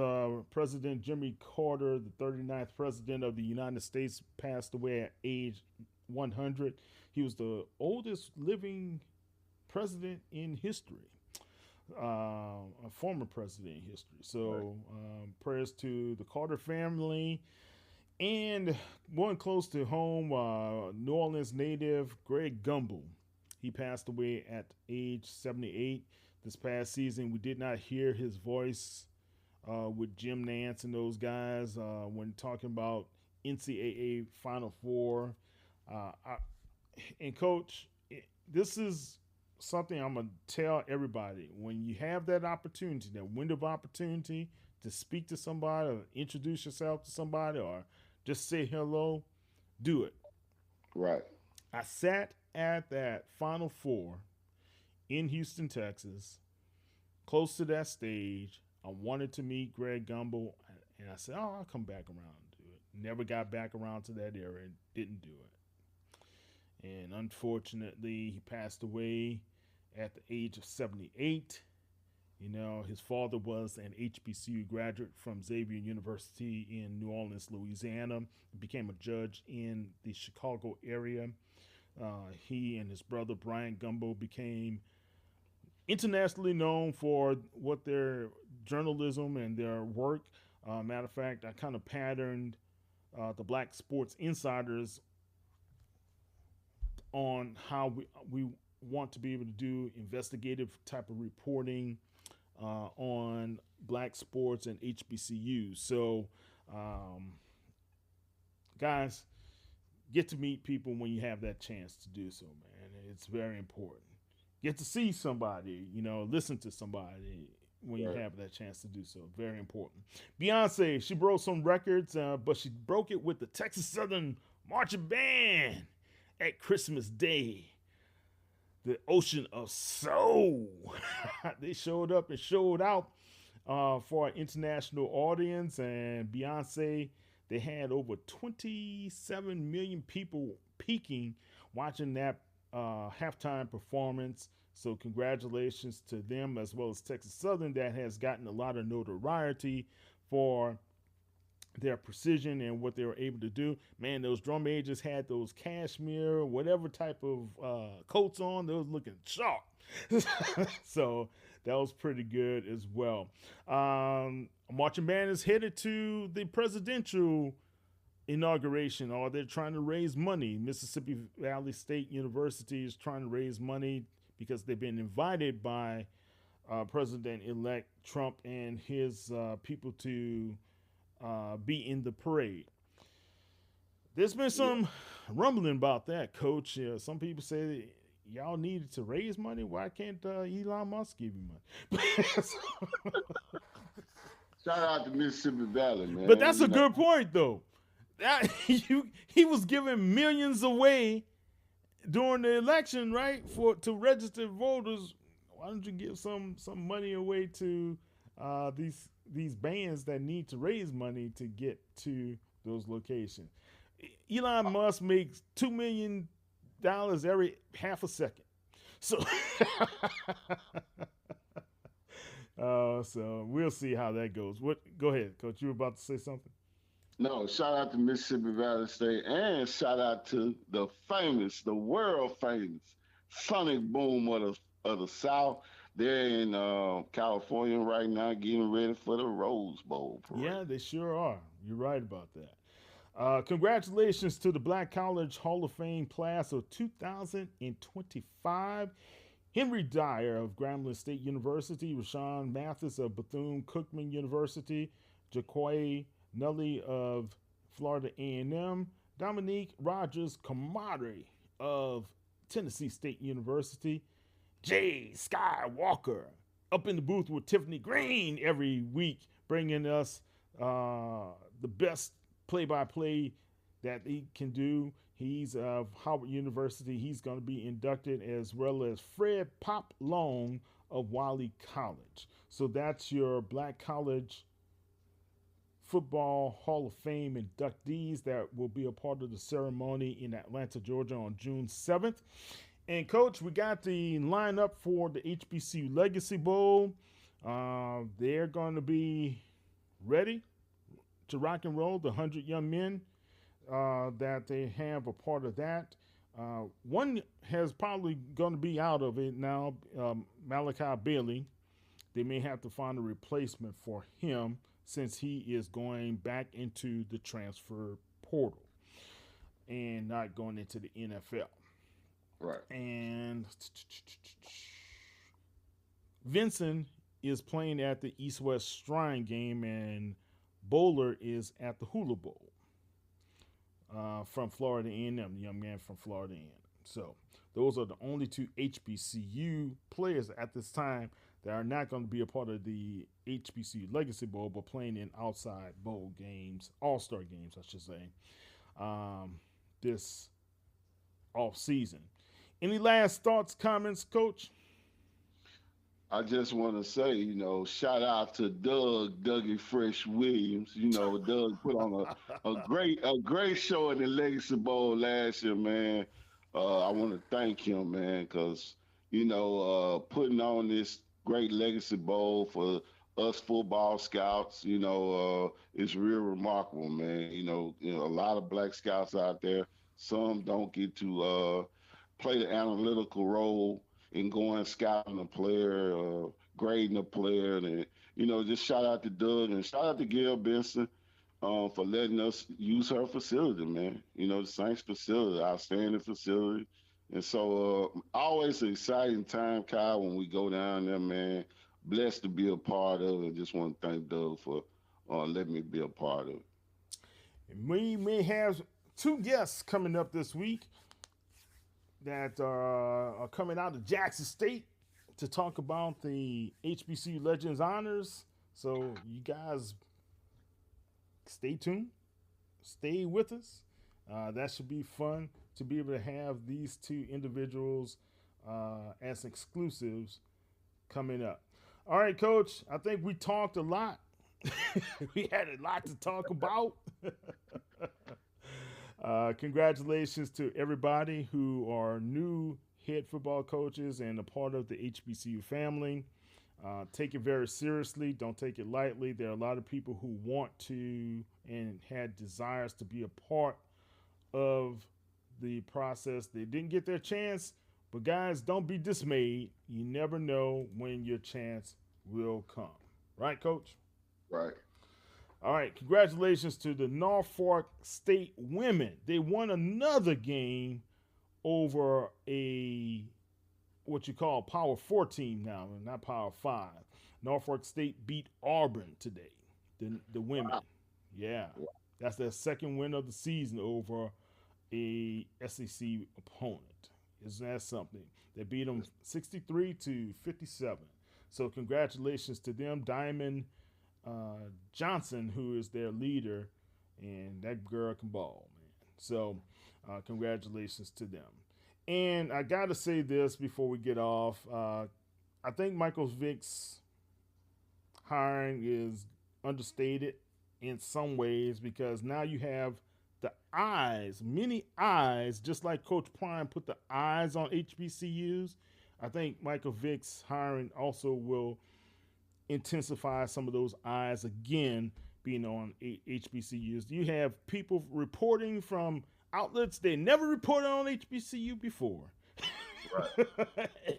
[SPEAKER 1] President Jimmy Carter, the 39th president of the United States, passed away at age 100. He was the oldest living president in history, a former president in history. So prayers to the Carter family. And one close to home, New Orleans native Greg Gumbel. He passed away at age 78. This past season, we did not hear his voice with Jim Nance and those guys when talking about NCAA Final Four. And Coach, this is something I'm going to tell everybody. When you have that opportunity, that window of opportunity to speak to somebody or introduce yourself to somebody or just say hello, do it.
[SPEAKER 2] Right.
[SPEAKER 1] I sat at that Final Four in Houston, Texas, close to that stage. I wanted to meet Greg Gumbel, and I said, I'll come back around and do it. Never got back around to that area and didn't do it. And unfortunately, he passed away at the age of 78. His father was an HBCU graduate from Xavier University in New Orleans, Louisiana. He became a judge in the Chicago area. He and his brother, Brian Gumbel, became internationally known for what their journalism and their work. Matter of fact, I kind of patterned the Black Sports Insiders on how we want to be able to do investigative type of reporting on black sports and HBCUs. So, guys, get to meet people when you have that chance to do so, man. It's very important. Get to see somebody, listen to somebody when you have that chance to do so. Very important. Beyonce, she broke some records, but she broke it with the Texas Southern Marching Band at Christmas Day. The Ocean of Soul. They showed up and showed out for an international audience, and Beyonce, they had over 27 million people peeking watching that halftime performance. So congratulations to them, as well as Texas Southern, that has gotten a lot of notoriety for their precision and what they were able to do. Man, those drum majors had those cashmere, whatever type of coats on. They was looking sharp. So that was pretty good as well. Marching band is headed to the presidential inauguration, or they're trying to raise money. Mississippi Valley State University is trying to raise money because they've been invited by President-elect Trump and his people to be in the parade. There's been some rumbling about that, Coach. Some people say y'all needed to raise money. Why can't Elon Musk give you money?
[SPEAKER 2] Shout out to Mississippi Valley, man.
[SPEAKER 1] But that's a good point, though. That he was giving millions away during the election, right? To registered voters. Why don't you give some money away to these bands that need to raise money to get to those locations? Elon Musk makes $2 million every half a second. So, so we'll see how that goes. Go ahead, Coach. You were about to say something?
[SPEAKER 2] No, shout out to Mississippi Valley State, and shout out to the world famous Sonic Boom of the South. They're in California right now, getting ready for the Rose Bowl parade.
[SPEAKER 1] Yeah, they sure are. You're right about that. Congratulations to the Black College Hall of Fame class of 2025. Henry Dyer of Grambling State University, Rashawn Mathis of Bethune-Cookman University, Jaquay Nelly of Florida A&M, Dominique Rogers Camari of Tennessee State University, Jay Skywalker up in the booth with Tiffany Green every week, bringing us the best play-by-play that he can do. He's of Howard University. He's going to be inducted, as well as Fred Pop Long of Wiley College. So that's your Black College Football Hall of Fame inductees that will be a part of the ceremony in Atlanta, Georgia on June 7th. And, Coach, we got the lineup for the HBCU Legacy Bowl. They're going to be ready to rock and roll, the 100 young men that they have a part of that. One has probably going to be out of it now, Malachi Bailey. They may have to find a replacement for him since he is going back into the transfer portal and not going into the NFL.
[SPEAKER 2] Right.
[SPEAKER 1] And Vincent is playing at the East-West Shrine game, and Bowler is at the Hula Bowl from Florida A&M, the young man from Florida A&M. So those are the only two HBCU players at this time that are not going to be a part of the HBCU Legacy Bowl, but playing in outside bowl games, all-star games, I should say, this off season. Any last thoughts, comments, Coach?
[SPEAKER 2] I just want to say, shout out to Dougie Fresh Williams. Doug put on a great show in the Legacy Bowl last year, man. I want to thank him, man, because, putting on this great Legacy Bowl for us football scouts, it's real remarkable, man. A lot of black scouts out there. Some don't get to play the analytical role and going scouting a player, grading a player, and just shout out to Doug and shout out to Gail Benson for letting us use her facility, man. The Saints facility, outstanding facility. And so always an exciting time, Kyle, when we go down there, man. Blessed to be a part of it. Just want to thank Doug for letting me be a part of it.
[SPEAKER 1] We may have two guests coming up this week that are coming out of Jackson State to talk about the HBCU Legends honors. So you guys stay tuned, stay with us. That should be fun to be able to have these two individuals as exclusives coming up. All right, Coach, I think we talked a lot. We had a lot to talk about. Congratulations to everybody who are new head football coaches and a part of the HBCU family. Take it very seriously. Don't take it lightly. There are a lot of people who want to and had desires to be a part of the process. They didn't get their chance, but guys, don't be dismayed. You never know when your chance will come. Right, Coach?
[SPEAKER 2] Right.
[SPEAKER 1] All right, congratulations to the Norfolk State women. They won another game over a what you call Power 4 team now, not Power 5. Norfolk State beat Auburn today, the women. Wow. Yeah, that's their second win of the season over a SEC opponent. Isn't that something? They beat them 63-57. So congratulations to them. Diamond Johnson, who is their leader, and that girl can ball, man. So congratulations to them. And I got to say this before we get off. I think Michael Vick's hiring is understated in some ways because now you have the eyes, many eyes, just like Coach Prime put the eyes on HBCUs. I think Michael Vick's hiring also will intensify some of those eyes again being on HBCUs. You have people reporting from outlets they never reported on HBCU before.
[SPEAKER 2] Right.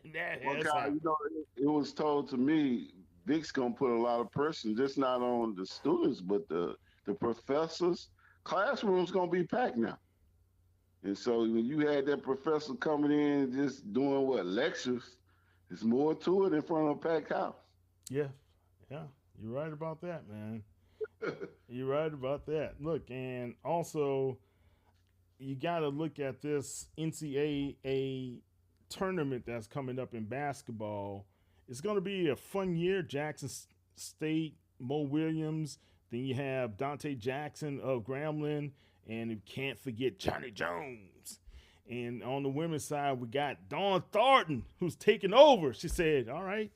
[SPEAKER 2] It was told to me Vick's gonna put a lot of pressure, just not on the students, but the professors. Classroom's gonna be packed now. And so when you had that professor coming in just doing lectures, there's more to it in front of a packed house.
[SPEAKER 1] Yeah. You're right about that, man. You're right about that. Look, and also you got to look at this NCAA tournament that's coming up in basketball. It's going to be a fun year. Jackson State, Mo Williams. Then you have Dante Jackson of Grambling. And you can't forget Johnny Jones. And on the women's side, we got Dawn Thornton, who's taking over. She said, all right,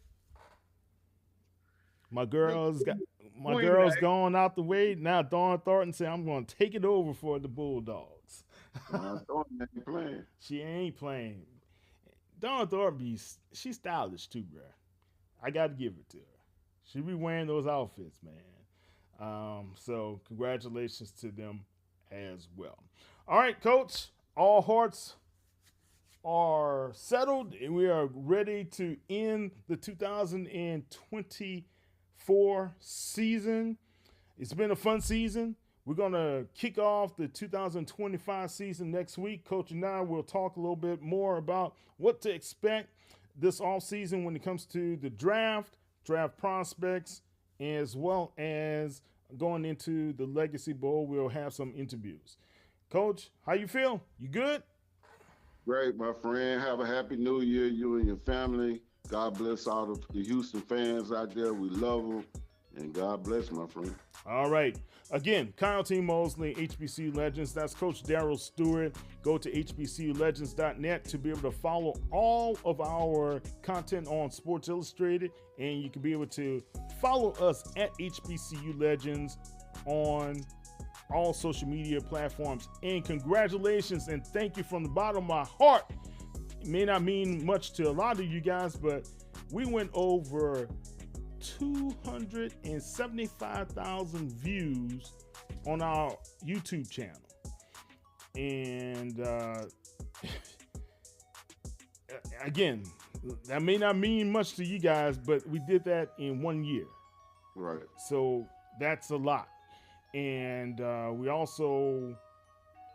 [SPEAKER 1] my girl's going out the way. Now Dawn Thornton said, I'm going to take it over for the Bulldogs.
[SPEAKER 2] Thornton ain't playing.
[SPEAKER 1] She ain't playing. Dawn Thornton, she's stylish too, bro. I got to give it to her. She be wearing those outfits, man. So congratulations to them as well. All right, Coach, all hearts are settled and we are ready to end the 2024 season. It's been a fun season. We're going to kick off the 2025 season next week. Coach and I will talk a little bit more about what to expect this offseason when it comes to the draft prospects, as well as going into the Legacy Bowl. We'll have some interviews. Coach, how you feel? You good?
[SPEAKER 2] Great, my friend. Have a happy new year, you and your family. God bless all the Houston fans out there. We love them. And God bless, my friend.
[SPEAKER 1] All right. Again, Kyle T. Mosley, HBCU Legends. That's Coach Daryl Steward. Go to HBCUlegends.net to be able to follow all of our content on Sports Illustrated. And you can be able to follow us at HBCU Legends on all social media platforms. And congratulations and thank you from the bottom of my heart. It may not mean much to a lot of you guys, but we went over 275,000 views on our YouTube channel. And again, That may not mean much to you guys, but we did that in 1 year.
[SPEAKER 2] Right.
[SPEAKER 1] So that's a lot. And we also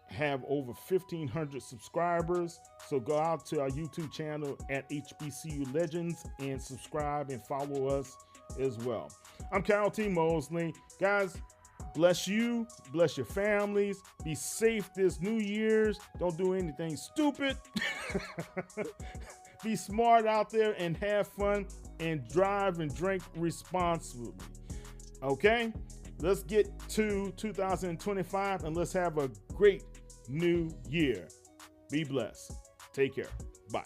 [SPEAKER 1] have over 1,500 subscribers. So go out to our YouTube channel at HBCU Legends and subscribe and follow us as well. I'm Carol T. Mosley. Guys, bless you, bless your families. Be safe this New Year's. Don't do anything stupid. Be smart out there and have fun and drive and drink responsibly. Okay? Let's get to 2025 and let's have a great new year. Be blessed. Take care. Bye.